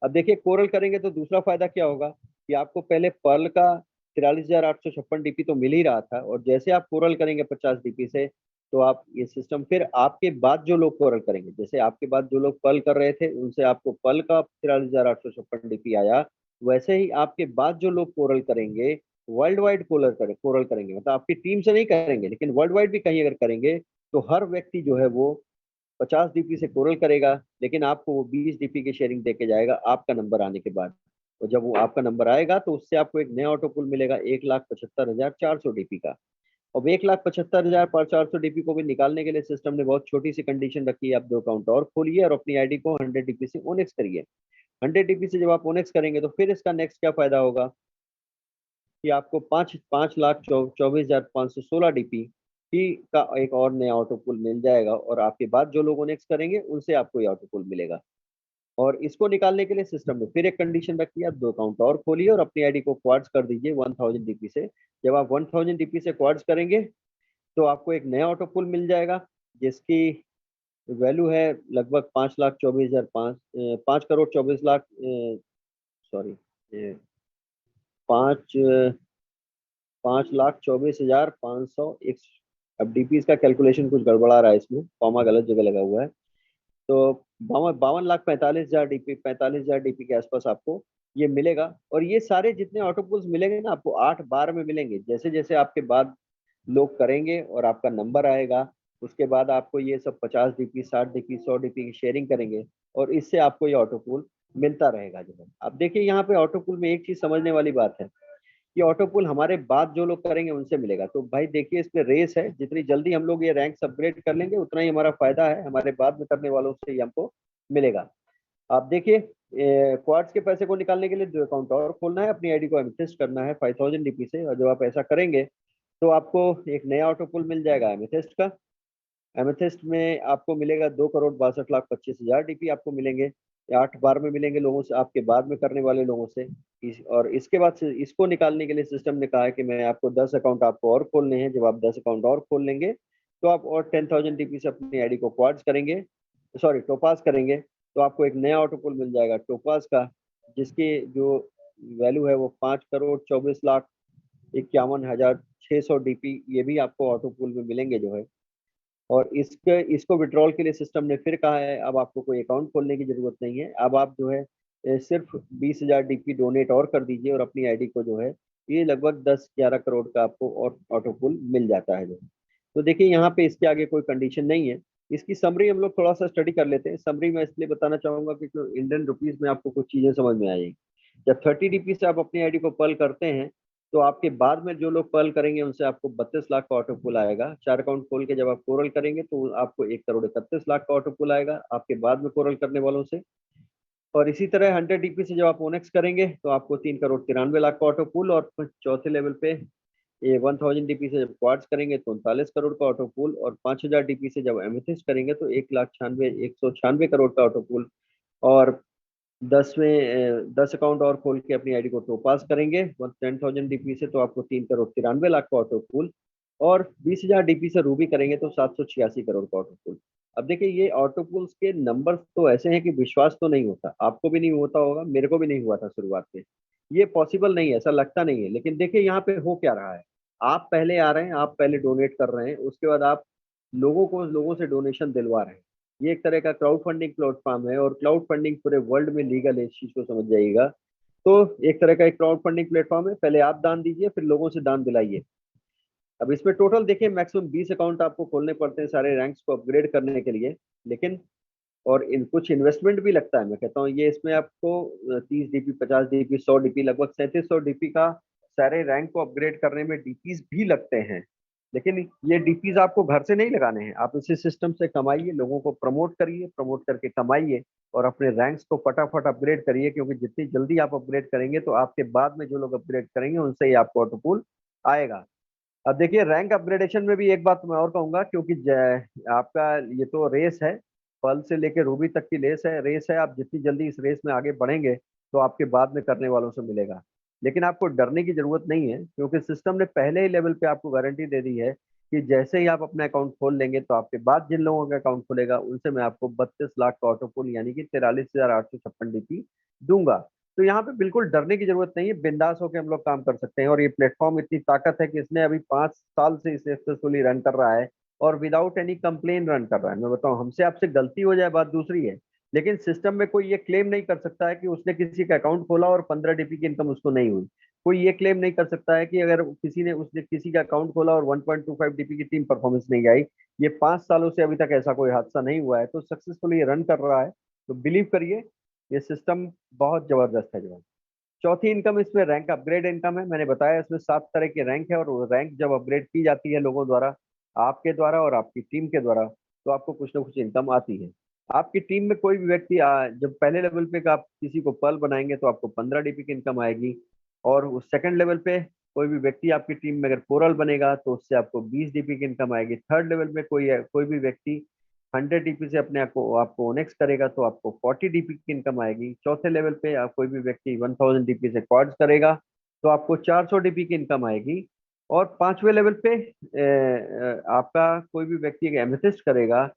अब देखिए कोरल करेंगे तो दूसरा फायदा क्या होगा कि आपको पहले पर्ल का 43,856 डीपी तो मिल ही रहा था, और जैसे आप कोरल करेंगे 50 डीपी से तो आप ये सिस्टम फिर आपके बाद जो लोग कोरल करेंगे, जैसे आपके बाद जो लोग पर्ल कर रहे थे उनसे आपको पर्ल का 43,856 डीपी आया, वैसे ही आपके बाद जो लोग कोरल करेंगे वर्ल्ड वाइड कोरल करेंगे, मतलब आपकी टीम से नहीं करेंगे लेकिन वर्ल्ड वाइड भी कहीं अगर करेंगे तो हर व्यक्ति जो है वो 50 डीपी से कोरल करेगा, लेकिन आपको वो 20 डीपी की शेयरिंग देके जाएगा आपका नंबर आने के बाद। और जब वो आपका नंबर आएगा तो उससे आपको एक नया ऑटो पुल मिलेगा 1,75,400 डीपी का। अब 1,75,400 डीपी को भी निकालने के लिए सिस्टम ने बहुत छोटी सी कंडीशन रखी है, आप 2 अकाउंट और खोलिए और अपनी आईडी को 100 डीपी से ओनेक्स करिए। 100 डीपी से जब आप ओनेक्स करेंगे तो फिर इसका नेक्स्ट क्या फायदा होगा कि आपको 5,24,516 डीपी का एक और नया ऑटो पुल मिल जाएगा, और आपके बाद जो लोग नेक्स्ट करेंगे उनसे आपको ये ऑटो पुल मिलेगा। और इसको निकालने के लिए सिस्टम ने फिर एक कंडीशन रखी है, आप 2 अकाउंट और खोलिए और अपनी आईडी को क्वाड्स कर दीजिए 1000 डीपी से। जब आप 1000 डीपी से क्वाड्स करेंगे तो आपको एक नया ऑटो पुल मिल जाएगा जिसकी वैल्यू है लगभग 5,24,000 5 करोड़ 24 लाख, सॉरी, 5 5,24,500 एक। अब डीपी का कैलकुलेशन कुछ गड़बड़ा रहा है, इसमें कॉमा गलत जगह लगा हुआ है। तो 52,45,000 डीपी 45,000 डीपी के आसपास आपको ये मिलेगा। और ये सारे जितने ऑटो पुल्स मिलेंगे ना आपको 8 बार में मिलेंगे, जैसे जैसे आपके बाद लोग करेंगे और आपका नंबर आएगा उसके बाद आपको ये सब 50 डीपी 60 डीपी 100 डीपी की शेयरिंग करेंगे और इससे आपको ये ऑटो पुल मिलता रहेगा जो है। अब देखिए यहाँ पे ऑटो पुल में एक चीज समझने वाली बात है कि ऑटो पुल हमारे बाद जो लोग करेंगे उनसे मिलेगा। तो भाई देखिए इसमें रेस है, जितनी जल्दी हम लोग ये रैंक अपग्रेड कर लेंगे उतना ही हमारा फायदा है, हमारे बाद में करने वालों से ही हमको मिलेगा। आप देखिए क्वार्ट्स के पैसे को निकालने के लिए 2 अकाउंट और खोलना है, अपनी आईडी को एमिथेस्ट करना है 5000 डीपी से, और जब आप ऐसा करेंगे तो आपको एक नया ऑटो पुल मिल जाएगा एमिथेस्ट का। एमेथिस्ट में आपको मिलेगा 2,62,25,000 डीपी आपको मिलेंगे, 8 बार में मिलेंगे लोगों से, आपके बाद में करने वाले लोगों से। और इसके बाद से इसको निकालने के लिए सिस्टम ने कहा है कि मैं आपको 10 अकाउंट आपको और खोलने हैं। जब आप 10 अकाउंट और खोल लेंगे तो आप और 10,000 डीपी से अपनी आईडी को क्वाड्स करेंगे, सॉरी टोपास करेंगे, तो आपको एक नया ऑटो पुल मिल जाएगा टोपास का, जिसकी जो वैल्यू है वो 5,24,51,600 डीपी, ये भी आपको ऑटो पुल में मिलेंगे जो है। और इसके इसको विड्रॉल के लिए सिस्टम ने फिर कहा है अब आपको कोई अकाउंट खोलने की जरूरत नहीं है, अब आप जो है सिर्फ 20,000 डीपी डोनेट और कर दीजिए और अपनी आईडी को जो है ये लगभग 10-11 करोड़ का आपको और ऑटो पुल मिल जाता है जो। तो देखिए यहाँ पे इसके आगे कोई कंडीशन नहीं है। इसकी समरी हम लोग थोड़ा सा स्टडी कर लेते हैं। समरी मैं इसलिए बताना चाहूंगा क्योंकि इंडियन रुपीज में आपको कुछ चीजें समझ में आएगी। जब 30 डीपी से आप अपनी आईडी को पर्ल करते हैं तो आपके बाद में जो लोग पर्ल करेंगे उनसे आपको 32 लाख का ऑटो पुल आएगा। 4 अकाउंट खोल के जब आप कोरल करेंगे तो आपको 1,31,00,000 का ऑटो पुल आएगा आपके बाद में कोरल करने वालों से। और इसी तरह 100 डीपी से जब आप ओनेक्स करेंगे तो आपको 3,93,00,000 का ऑटो पुल, और चौथे लेवल पे ये 1000 डीपी से जब क्वार्ट्स करेंगे तो 39 करोड़ का ऑटो पुल, और 5000 डीपी से जब एमेथिस्ट करेंगे तो 1,96,196 करोड़ का ऑटो पुल। और 10 अकाउंट और खोल के अपनी आईडी को टॉप पास करेंगे 10,000 डीपी से तो आपको 3,93,00,000 का ऑटो पुल, और 20,000 डीपी से रूबी करेंगे तो 786 करोड़ का ऑटो पुल। अब देखिए ये ऑटो पुल्स के नंबर तो ऐसे हैं कि विश्वास तो नहीं होता, आपको भी नहीं होता होगा, मेरे को भी नहीं हुआ था शुरुआत में। ये पॉसिबल नहीं है, ऐसा लगता नहीं है, लेकिन देखिए यहाँ पे हो क्या रहा है। आप पहले आ रहे हैं, आप पहले डोनेट कर रहे हैं, उसके बाद आप लोगों से डोनेशन दिलवा रहे हैं। ये एक तरह का क्राउड फंडिंग प्लेटफॉर्म है, और क्राउड फंडिंग पूरे वर्ल्ड में लीगल है, इस चीज को समझ जाइएगा। तो एक तरह का एक क्राउड फंडिंग प्लेटफॉर्म है, पहले आप दान दीजिए फिर लोगों से दान दिलाइए। अब इसमें टोटल देखिए मैक्सिमम 20 अकाउंट आपको खोलने पड़ते हैं सारे रैंक्स को अपग्रेड करने के लिए, लेकिन और इन कुछ इन्वेस्टमेंट भी लगता है। मैं कहता हूँ ये इसमें आपको 30 डीपी 50 डीपी 100 डीपी लगभग 3700 डीपी का सारे रैंक को अपग्रेड करने में डीपीज भी लगते हैं। लेकिन ये डीपीज आपको घर से नहीं लगाने हैं, आप इसी सिस्टम से कमाइए, लोगों को प्रमोट करिए, प्रमोट करके कमाइए, और अपने रैंक्स को फटाफट अपग्रेड करिए, क्योंकि जितनी जल्दी आप अपग्रेड करेंगे तो आपके बाद में जो लोग अपग्रेड करेंगे उनसे ही आपको ऑटो पुल आएगा। अब देखिए रैंक अपग्रेडेशन में भी एक बात मैं और कहूंगा, क्योंकि आपका ये तो रेस है, पर्ल से लेकर रूबी तक की रेस है। आप जितनी जल्दी इस रेस में आगे बढ़ेंगे तो आपके बाद में करने वालों से मिलेगा। लेकिन आपको डरने की जरूरत नहीं है, क्योंकि सिस्टम ने पहले ही लेवल पे आपको गारंटी दे दी है कि जैसे ही आप अपना अकाउंट खोल लेंगे तो आपके बाद जिन लोगों का अकाउंट खुलेगा उनसे मैं आपको 32 लाख का ऑटो पुल यानी कि 43,856 DP दूंगा। तो यहाँ पे बिल्कुल डरने की जरूरत नहीं है, बिंदास होकर हम लोग काम कर सकते हैं। और ये प्लेटफॉर्म इतनी ताकत है कि इसने अभी 5 साल से इसे सक्सेसफुली रन कर रहा है और विदाउट एनी कंप्लेन रन कर रहा है। मैं बताऊं, हमसे आपसे गलती हो जाए बात दूसरी है, लेकिन सिस्टम में कोई ये क्लेम नहीं कर सकता है कि उसने किसी का अकाउंट खोला और 15 DP की इनकम उसको नहीं हुई। कोई ये क्लेम नहीं कर सकता है कि अगर उसने किसी का अकाउंट खोला और 1.25 DP की टीम परफॉर्मेंस नहीं आई। ये 5 सालों से अभी तक ऐसा कोई हादसा नहीं हुआ है, तो सक्सेसफुली रन कर रहा है। तो बिलीव करिए ये सिस्टम बहुत जबरदस्त है जो है। चौथी इनकम इसमें रैंक अपग्रेड इनकम है। मैंने बताया इसमें 7 तरह की रैंक है, और वो रैंक जब अपग्रेड की जाती है लोगों द्वारा, आपके द्वारा और आपकी टीम के द्वारा, तो आपको कुछ ना कुछ इनकम आती है। आपकी टीम में कोई भी व्यक्ति जब पहले लेवल पे का आप किसी को पर्ल बनाएंगे तो आपको 15 DP की इनकम आएगी। और उस सेकंड लेवल पे कोई भी व्यक्ति आपकी टीम में अगर कोरल बनेगा तो उससे आपको 20 DP की इनकम आएगी। थर्ड लेवल में कोई भी व्यक्ति 100 DP से अपने आपको ओनेक्स करेगा तो आपको 40 DP की इनकम आएगी। चौथे लेवल पे आप कोई भी व्यक्ति 1000 DP से क्वाड्स करेगा तो आपको 400 DP की इनकम आएगी। और पांचवे लेवल पे आपका कोई भी व्यक्ति एमेथिस्ट करेगा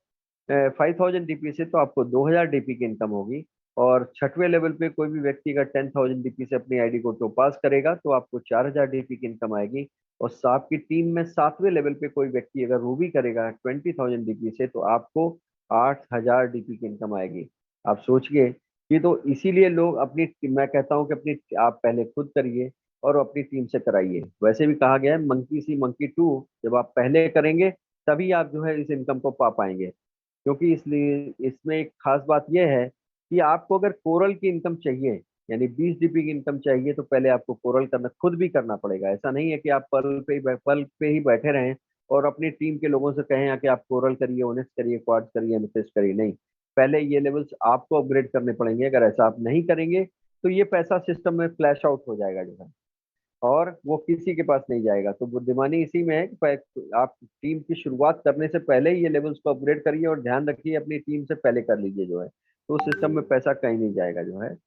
5000 DP से तो आपको 2000 DP की इनकम होगी। और छठवें लेवल पे कोई भी व्यक्ति अगर 10,000 DP से अपनी आईडी को टोपास करेगा तो आपको 4000 DP की इनकम आएगी। और आपकी टीम में सातवें लेवल पे कोई व्यक्ति अगर रूबी करेगा 20,000 DP से तो आपको 8,000 DP की इनकम आएगी। आप सोचिए कि तो इसीलिए लोग अपनी मैं कहता हूँ कि अपनी आप पहले खुद करिए और अपनी टीम से कराइए। वैसे भी कहा गया है मंकी सी मंकी टू, जब आप पहले करेंगे तभी आप जो है इस इनकम को पा पाएंगे। क्योंकि इसलिए इसमें एक खास बात यह है कि आपको अगर कोरल की इनकम चाहिए यानी 20 DP की इनकम चाहिए तो पहले आपको कोरल करना खुद भी करना पड़ेगा। ऐसा नहीं है कि आप पर्ल पे ही बैठे रहें और अपनी टीम के लोगों से कहें कि आप कोरल करिए, ओनेक्स करिए, क्वाड्स करिए, एमेथिस्ट करिए। नहीं, पहले ये लेवल्स आपको अपग्रेड करने पड़ेंगे। अगर ऐसा आप नहीं करेंगे तो ये पैसा सिस्टम में फ्लैश आउट हो जाएगा जो है, और वो किसी के पास नहीं जाएगा। तो बुद्धिमानी इसी में है कि आप टीम की शुरुआत करने से पहले ही ये लेवल्स को अपग्रेड करिए और ध्यान रखिए अपनी टीम से पहले कर लीजिए जो है, तो सिस्टम में पैसा कहीं नहीं जाएगा जो है।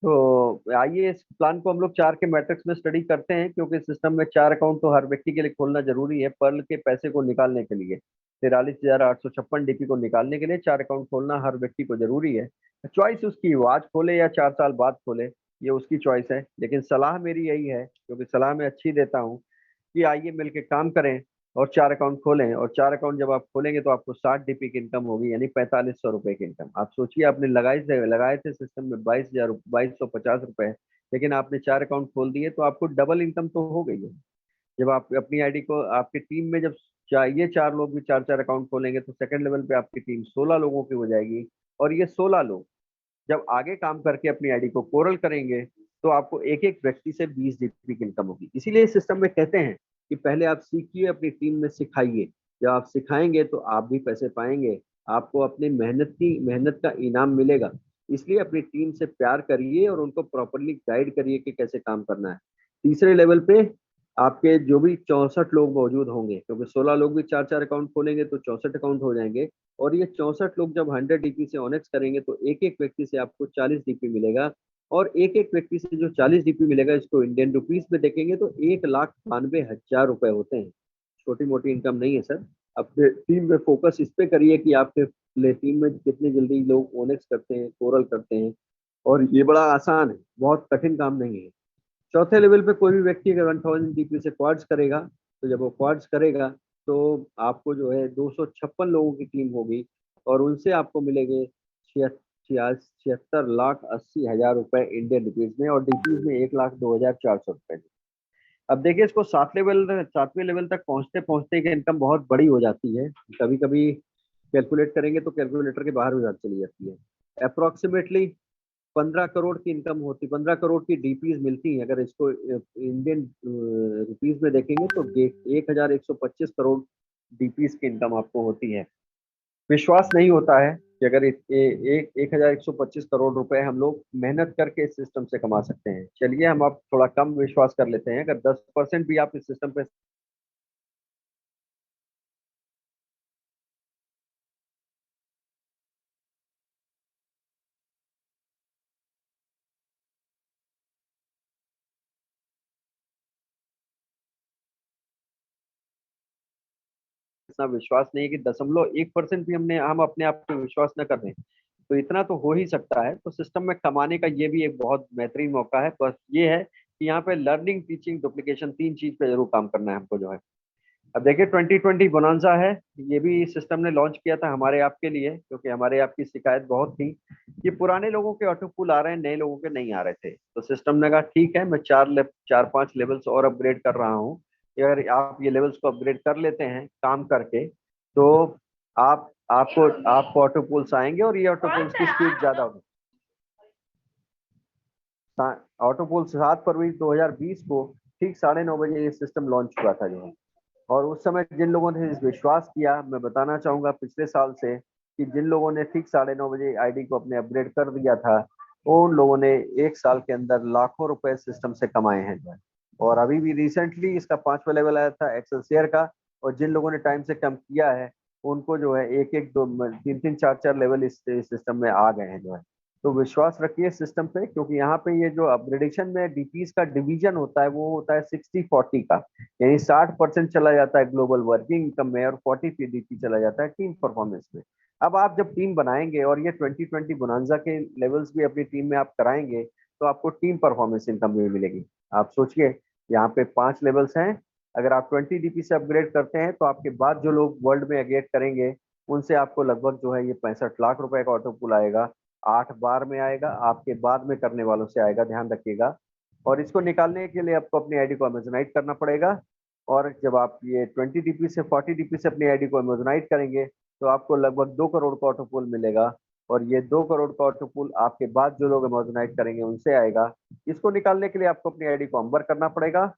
तो आइए इस प्लान को हम लोग 4 के मैट्रिक्स में स्टडी करते हैं, क्योंकि सिस्टम में 4 अकाउंट तो हर व्यक्ति के लिए खोलना जरूरी है। पर्ल के पैसे को निकालने के लिए 43,856 DP को निकालने के लिए 4 अकाउंट खोलना हर व्यक्ति को जरूरी है। चॉइस उसकी, वो आज खोले या 4 साल बाद खोले, ये उसकी चॉइस है। लेकिन सलाह मेरी यही है, क्योंकि सलाह मैं अच्छी देता हूँ, कि आइए मिलकर काम करें और 4 अकाउंट खोलें। और 4 अकाउंट जब आप खोलेंगे तो आपको 60 DP की इनकम होगी, यानी 4500 रुपए की इनकम। आप सोचिए आपने लगाए थे सिस्टम में 22,250 रुपए, लेकिन आपने 4 अकाउंट खोल दिए तो आपको डबल इनकम तो हो गई है। जब आप अपनी आईडी को आपकी टीम में जब ये 4 लोग भी 4 4 अकाउंट खोलेंगे तो सेकंड लेवल पे आपकी टीम 16 लोगों की हो जाएगी। और ये 16 लोग जब आगे काम करके अपनी आईडी को कोरल करेंगे तो आपको एक एक व्यक्ति से 20 DP की इनकम होगी। इसीलिए इस सिस्टम में कहते हैं कि पहले आप सीखिए, अपनी टीम में सिखाइए। जब आप सिखाएंगे तो आप भी पैसे पाएंगे, आपको अपनी मेहनत का इनाम मिलेगा। इसलिए अपनी टीम से प्यार करिए और उनको प्रॉपरली गाइड करिए कि कैसे काम करना है। तीसरे लेवल पे आपके जो भी 64 लोग मौजूद होंगे, क्योंकि 16 लोग भी 4 4 अकाउंट खोलेंगे तो 64 अकाउंट हो जाएंगे। और ये 64 लोग जब 100 DP से ऑनेक्स करेंगे तो एक एक व्यक्ति से आपको 40 DP मिलेगा। और एक एक व्यक्ति से जो 40 DP मिलेगा इसको इंडियन रुपीस में देखेंगे तो 1,92,000 रुपए होते हैं। छोटी मोटी इनकम नहीं है सर। अपने टीम में फोकस इस पे करिए कि आपके टीम में कितनी जल्दी लोग ओनेक्स करते हैं, कोरल करते हैं। और ये बड़ा आसान है, बहुत कठिन काम नहीं है। चौथे लेवल पे कोई भी व्यक्ति अगर 1000 DP से क्वाड्स करेगा तो जब वो क्वाड्स करेगा तो आपको जो है 256 लोगों की टीम होगी और उनसे आपको मिलेंगे 76,80,80,000 रुपए इंडियन रुपीज में, और डीपीज में 1,02,400 रुपए। अब देखिए इसको 7वें लेवल तक पहुंचते पहुंचते की इनकम बहुत बड़ी हो जाती है। कभी कभी कैलकुलेट करेंगे तो कैलकुलेटर के बाहर भी जाकर चली जाती है। अप्रोक्सीमेटली 15 करोड़ की इनकम होती, 15 करोड़ की डीपीज मिलती हैं। अगर इसको इंडियन रुपीज में देखेंगे तो 1,125 करोड़ डीपीज की इनकम आपको होती है। विश्वास नहीं होता है कि अगर 1,125 करोड़ रुपए हम लोग मेहनत करके इस सिस्टम से कमा सकते हैं। चलिए हम अब थोड़ा कम विश्वास कर लेते हैं, अगर 10% भी आप इस सिस्टम पे इतना विश्वास नहीं है कि 0.1% भी हम अपने आप पे विश्वास न कर रहे हैं, तो इतना तो हो ही सकता है। तो सिस्टम में कमाने का ये भी एक बहुत बेहतरीन मौका है। बस ये है कि यहाँ पे लर्निंग, टीचिंग, डुप्लीकेशन, तीन चीज पे जरूर काम करना है हमको जो है। अब देखिए 2020 बोनांजा है, ये भी सिस्टम ने लॉन्च किया था हमारे आप के लिए, क्योंकि हमारे आप की शिकायत बहुत थी कि पुराने लोगों के ऑटो पुल आ रहे हैं, नए लोगों के नहीं आ रहे थे। तो सिस्टम ने कहा ठीक है, मैं 4-5 लेवल्स और अपग्रेड कर रहा हूँ। अगर आप ये लेवल्स को अपग्रेड कर लेते हैं काम करके, तो आपको ऑटो पुल्स आएंगे और ये ऑटो पुल्स की स्पीड ज्यादा होगी। ऑटो पुल 7 फरवरी 2020 को ठीक 9:30 बजे ये सिस्टम लॉन्च हुआ था जो है। और उस समय जिन लोगों ने इस विश्वास किया, मैं बताना चाहूंगा पिछले साल से कि जिन लोगों ने ठीक 9:30 बजे आईडी को अपने अपग्रेड कर दिया था, उन लोगों ने 1 साल के अंदर लाखों रुपए सिस्टम से कमाए हैं जो है। और अभी भी रिसेंटली इसका 5वां लेवल आया था एक्सेल शेयर का। और जिन लोगों ने टाइम से कम किया है, उनको जो है एक एक दो तीन तीन चार चार लेवल इस सिस्टम में आ गए हैं जो है। तो विश्वास रखिए सिस्टम पे, क्योंकि यहाँ पे ये जो अपग्रेडेशन में डीपीज का डिवीजन होता है, वो होता है 60-40 का। यानी 60% चला जाता है ग्लोबल वर्किंग इनकम में और 40 पीडीपी चला जाता है टीम परफॉर्मेंस में। अब आप जब टीम बनाएंगे और ये 2020 बोनांजा के लेवल्स भी अपनी टीम में आप कराएंगे, तो आपको टीम परफॉर्मेंस इनकम भी मिलेगी। आप सोचिए, यहाँ पे 5 लेवल्स हैं। अगर आप 20 डीपी से अपग्रेड करते हैं, तो आपके बाद जो लोग वर्ल्ड में अपग्रेड करेंगे, उनसे आपको लगभग जो है ये 65 लाख रुपए का ऑटो पुल आएगा। 8 बार में आएगा, आपके बाद में करने वालों से आएगा, ध्यान रखिएगा। और इसको निकालने के लिए आपको अपनी आईडी को अमेजोनाइट करना पड़ेगा। और जब आप ये 20 डीपी से 40 डीपी से अपनी आईडी को अमेजोनाइट करेंगे, तो आपको लगभग 2 करोड़ का ऑटो पुल मिलेगा। और ये 2 करोड़ का ऑटो पुल आपके बाद जो लोग अमेजोनाइट करेंगे उनसे आएगा। इसको निकालने के लिए आपको अपनी आईडी को अंबर करना पड़ेगा।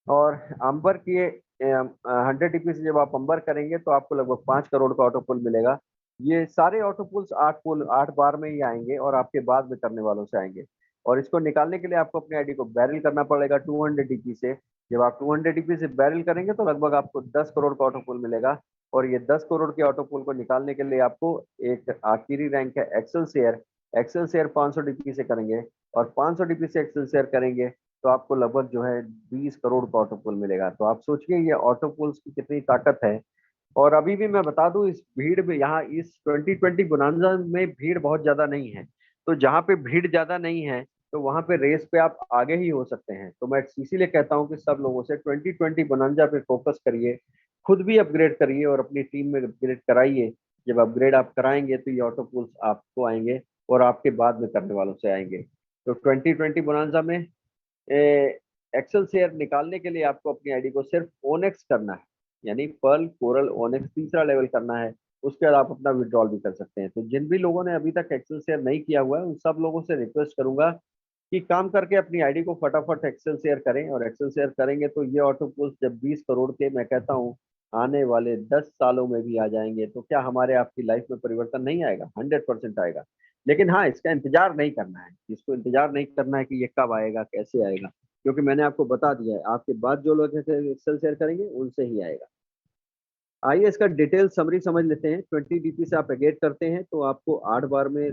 और अंबर किए 100 डीपी से जब आप अंबर करेंगे, तो आपको लगभग 5 करोड़ का ऑटो पुल मिलेगा। ये सारे ऑटो पुल्स 8 बार में ही आएंगे और आपके बाद में करने वालों से आएंगे। और इसको निकालने के लिए आपको अपनी आईडी को बैरल करना पड़ेगा 200 डीपी से। जब आप 200 डीपी से बैरल करेंगे, तो लगभग आपको 10 करोड़ का ऑटो पुल मिलेगा। और ये 10 करोड़ के ऑटो पुल को निकालने के लिए आपको एक आखिरी रैंक है excel share. Excel share 500 DP से करेंगे, और 500 डीपी से एक्सेल शेयर करेंगे, तो आपको लगभग जो है 20 करोड़ का ऑटो पुल मिलेगा। तो आप सोचिए ये ऑटो पुल्स की कितनी ताकत है। और अभी भी मैं बता दूं, इस भीड़ में, यहाँ इस 2020 बोनांजा में भीड़ बहुत ज्यादा नहीं है। तो जहाँ पे भीड़ ज्यादा नहीं है, तो वहां पे रेस पे आप आगे ही हो सकते हैं। तो मैं इसीलिए कहता हूँ कि सब लोगों से 2020 बोनांजा पे फोकस करिए, खुद भी अपग्रेड करिए और अपनी टीम में अपग्रेड कराइए। जब अपग्रेड आप कराएंगे, तो ये ऑटो पुल्स आपको आएंगे और आपके बाद में करने वालों से आएंगे। तो 2020 बोनांजा में एक्सेल शेयर निकालने के लिए आपको अपनी आईडी को सिर्फ ओनेक्स करना है, यानी पर्ल कोरल ओनेक्स तीसरा लेवल करना है। उसके बाद आप अपना विड्रॉल भी कर सकते हैं। तो जिन भी लोगों ने अभी तक एक्सेल शेयर नहीं किया हुआ है, उन सब लोगों से रिक्वेस्ट करूंगा कि काम करके अपनी आईडी को फटाफट एक्सेल शेयर करें। और एक्सेल शेयर करेंगे तो ये ऑटो पुल्स जब 20 करोड़ के, मैं कहता हूँ आने वाले 10 सालों में भी आ जाएंगे, तो क्या हमारे आपकी लाइफ में परिवर्तन नहीं आएगा? 100% आएगा। लेकिन हाँ, इसका इंतजार नहीं करना है, इसको इंतजार नहीं करना है कि ये कब आएगा, कैसे आएगा, क्योंकि मैंने आपको बता दिया है, आपके बाद जो लोग एक्सेल शेयर करेंगे उनसे ही आएगा। आइए इसका डिटेल समरी समझ लेते हैं। 20 डीपी से आप एगेट करते हैं, तो आपको 8 बार में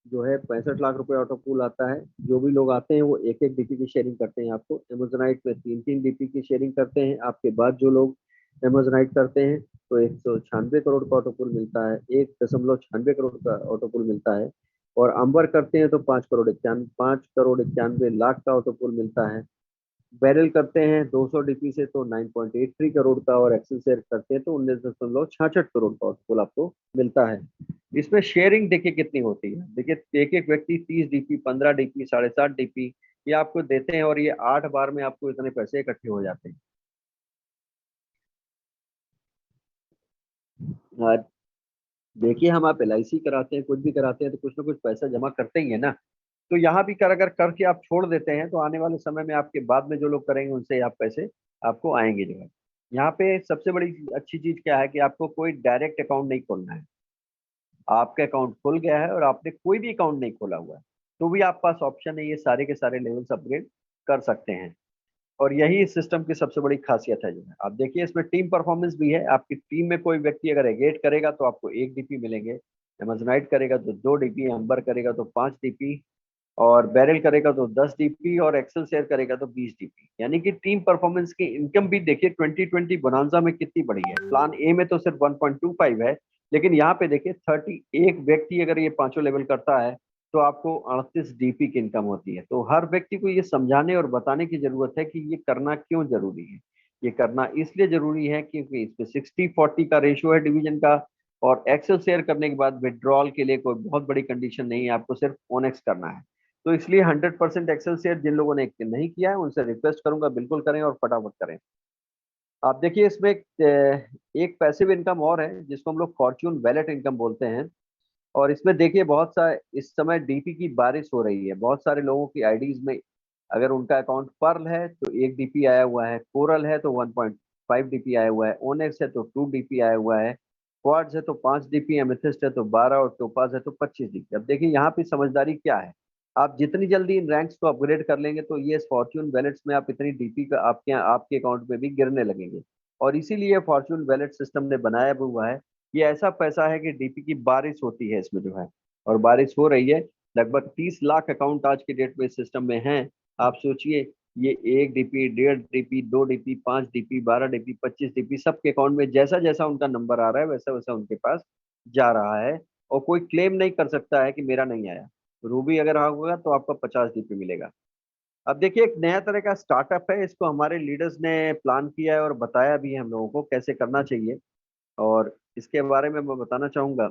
जो है 65 लाख रुपए ऑटो पूल आता है। जो भी लोग आते हैं वो एक एक डीपी की शेयरिंग करते हैं। आपको एमेजोनाइट में 3-3 डीपी की शेयरिंग करते हैं। आपके बाद जो लोग एमेजोनाइट करते हैं, तो 196 करोड़ का ऑटो पूल मिलता है, 1.96 करोड़ का ऑटो पूल मिलता है। और अंबर करते हैं तो 5 करोड़ 91 लाख का ऑटो पूल मिलता है। बैरल करते हैं 200 डीपी से, तो 9.83 करोड़ का। और एक्सेल शेयर करते हैं तो 19.66 करोड़ का आउटपुट आपको मिलता है। इसमें शेयरिंग देखिए कितनी होती है। देखिए एक एक व्यक्ति 30 डीपी, 15 डीपी, 7.5 डीपी ये आपको देते हैं, और ये 8 बार में आपको इतने पैसे इकट्ठे हो जाते हैं। और देखिए, हम आप LIC कराते हैं, कुछ भी कराते हैं, तो कुछ ना कुछ पैसा जमा करते ही है ना। तो यहाँ भी कर अगर करके आप छोड़ देते हैं, तो आने वाले समय में आपके बाद में जो लोग करेंगे उनसे आप पैसे आपको आएंगे जो है। यहाँ पे सबसे बड़ी अच्छी चीज क्या है कि आपको कोई डायरेक्ट अकाउंट नहीं खोलना है। आपका अकाउंट खुल गया है और आपने कोई भी अकाउंट नहीं खोला हुआ है, तो भी आपके पास ऑप्शन है ये सारे के सारे लेवल्स अपग्रेड कर सकते हैं। और यही इस सिस्टम की सबसे बड़ी खासियत है। जो है आप देखिए इसमें टीम परफॉर्मेंस भी है। आपकी टीम में कोई व्यक्ति अगर एगेट करेगा तो आपको 1 DP मिलेंगे, एमेजोनाइट करेगा तो 2 DP, एम्बर करेगा तो 5 DP, और बैरल करेगा तो 10 DP, और एक्सेल शेयर करेगा तो 20 DP। यानी कि टीम परफॉर्मेंस की इनकम भी देखिए 2020 बोनांजा में कितनी बड़ी है। प्लान ए में तो सिर्फ 1.25 है, लेकिन यहाँ पे देखिए 31 व्यक्ति अगर ये पांचों लेवल करता है तो आपको 38 DP की इनकम होती है। तो हर व्यक्ति को ये समझाने और बताने की जरूरत है कि ये करना क्यों जरूरी है। ये करना इसलिए जरूरी है क्योंकि इसमें 60-40 का रेशियो है डिवीजन का, और एक्सेल शेयर करने के बाद विड्रॉल के लिए कोई बहुत बड़ी कंडीशन नहीं है, आपको सिर्फ ओनेक्स करना है। तो इसलिए 100% एक्सेल शेयर जिन लोगों ने नहीं किया है उनसे रिक्वेस्ट करूंगा बिल्कुल करें और फटाफट करें। आप देखिए इसमें एक पैसिव इनकम और है जिसको हम लोग फॉर्च्यून वैलेट इनकम बोलते हैं। और इसमें देखिए बहुत सा इस समय डीपी की बारिश हो रही है। बहुत सारे लोगों की आईडीज में अगर उनका अकाउंट पर्ल है तो 1 DP आया हुआ है, कोरल है तो 1.5 DP आया हुआ है, ओनेक्स है तो 2 DP आया हुआ है, क्वार्ट्ज है तो 5 DP, एमेथिस्ट है तो 12, और टोपाज है तो 25 DP। अब देखिए यहाँ पे समझदारी क्या है। आप जितनी जल्दी इन रैंक्स को अपग्रेड कर लेंगे तो ये फॉर्च्यून वैलेट्स में आप इतनी डीपी का आपके अकाउंट में भी गिरने लगेंगे। और इसीलिए फॉर्च्यून वैलेट सिस्टम ने बनाया भी हुआ है। ये ऐसा पैसा है कि डीपी की बारिश होती है इसमें जो है, और बारिश हो रही है। लगभग 30 लाख अकाउंट आज के डेट में इस सिस्टम में हैं। आप सोचिए, ये 1 DP, 1.5 DP, 2 DP, 5 DP, 12 DP, 25 DP, सबके अकाउंट में जैसा जैसा उनका नंबर आ रहा है वैसा वैसा उनके पास जा रहा है। और कोई क्लेम नहीं कर सकता है कि मेरा नहीं आया। रूबी अगर होगा तो आपको 50 DP मिलेगा। अब देखिए एक नया तरह का स्टार्टअप है, इसको हमारे लीडर्स ने प्लान किया है और बताया भी है हम लोगों को कैसे करना चाहिए। और इसके बारे में मैं बताना चाहूंगा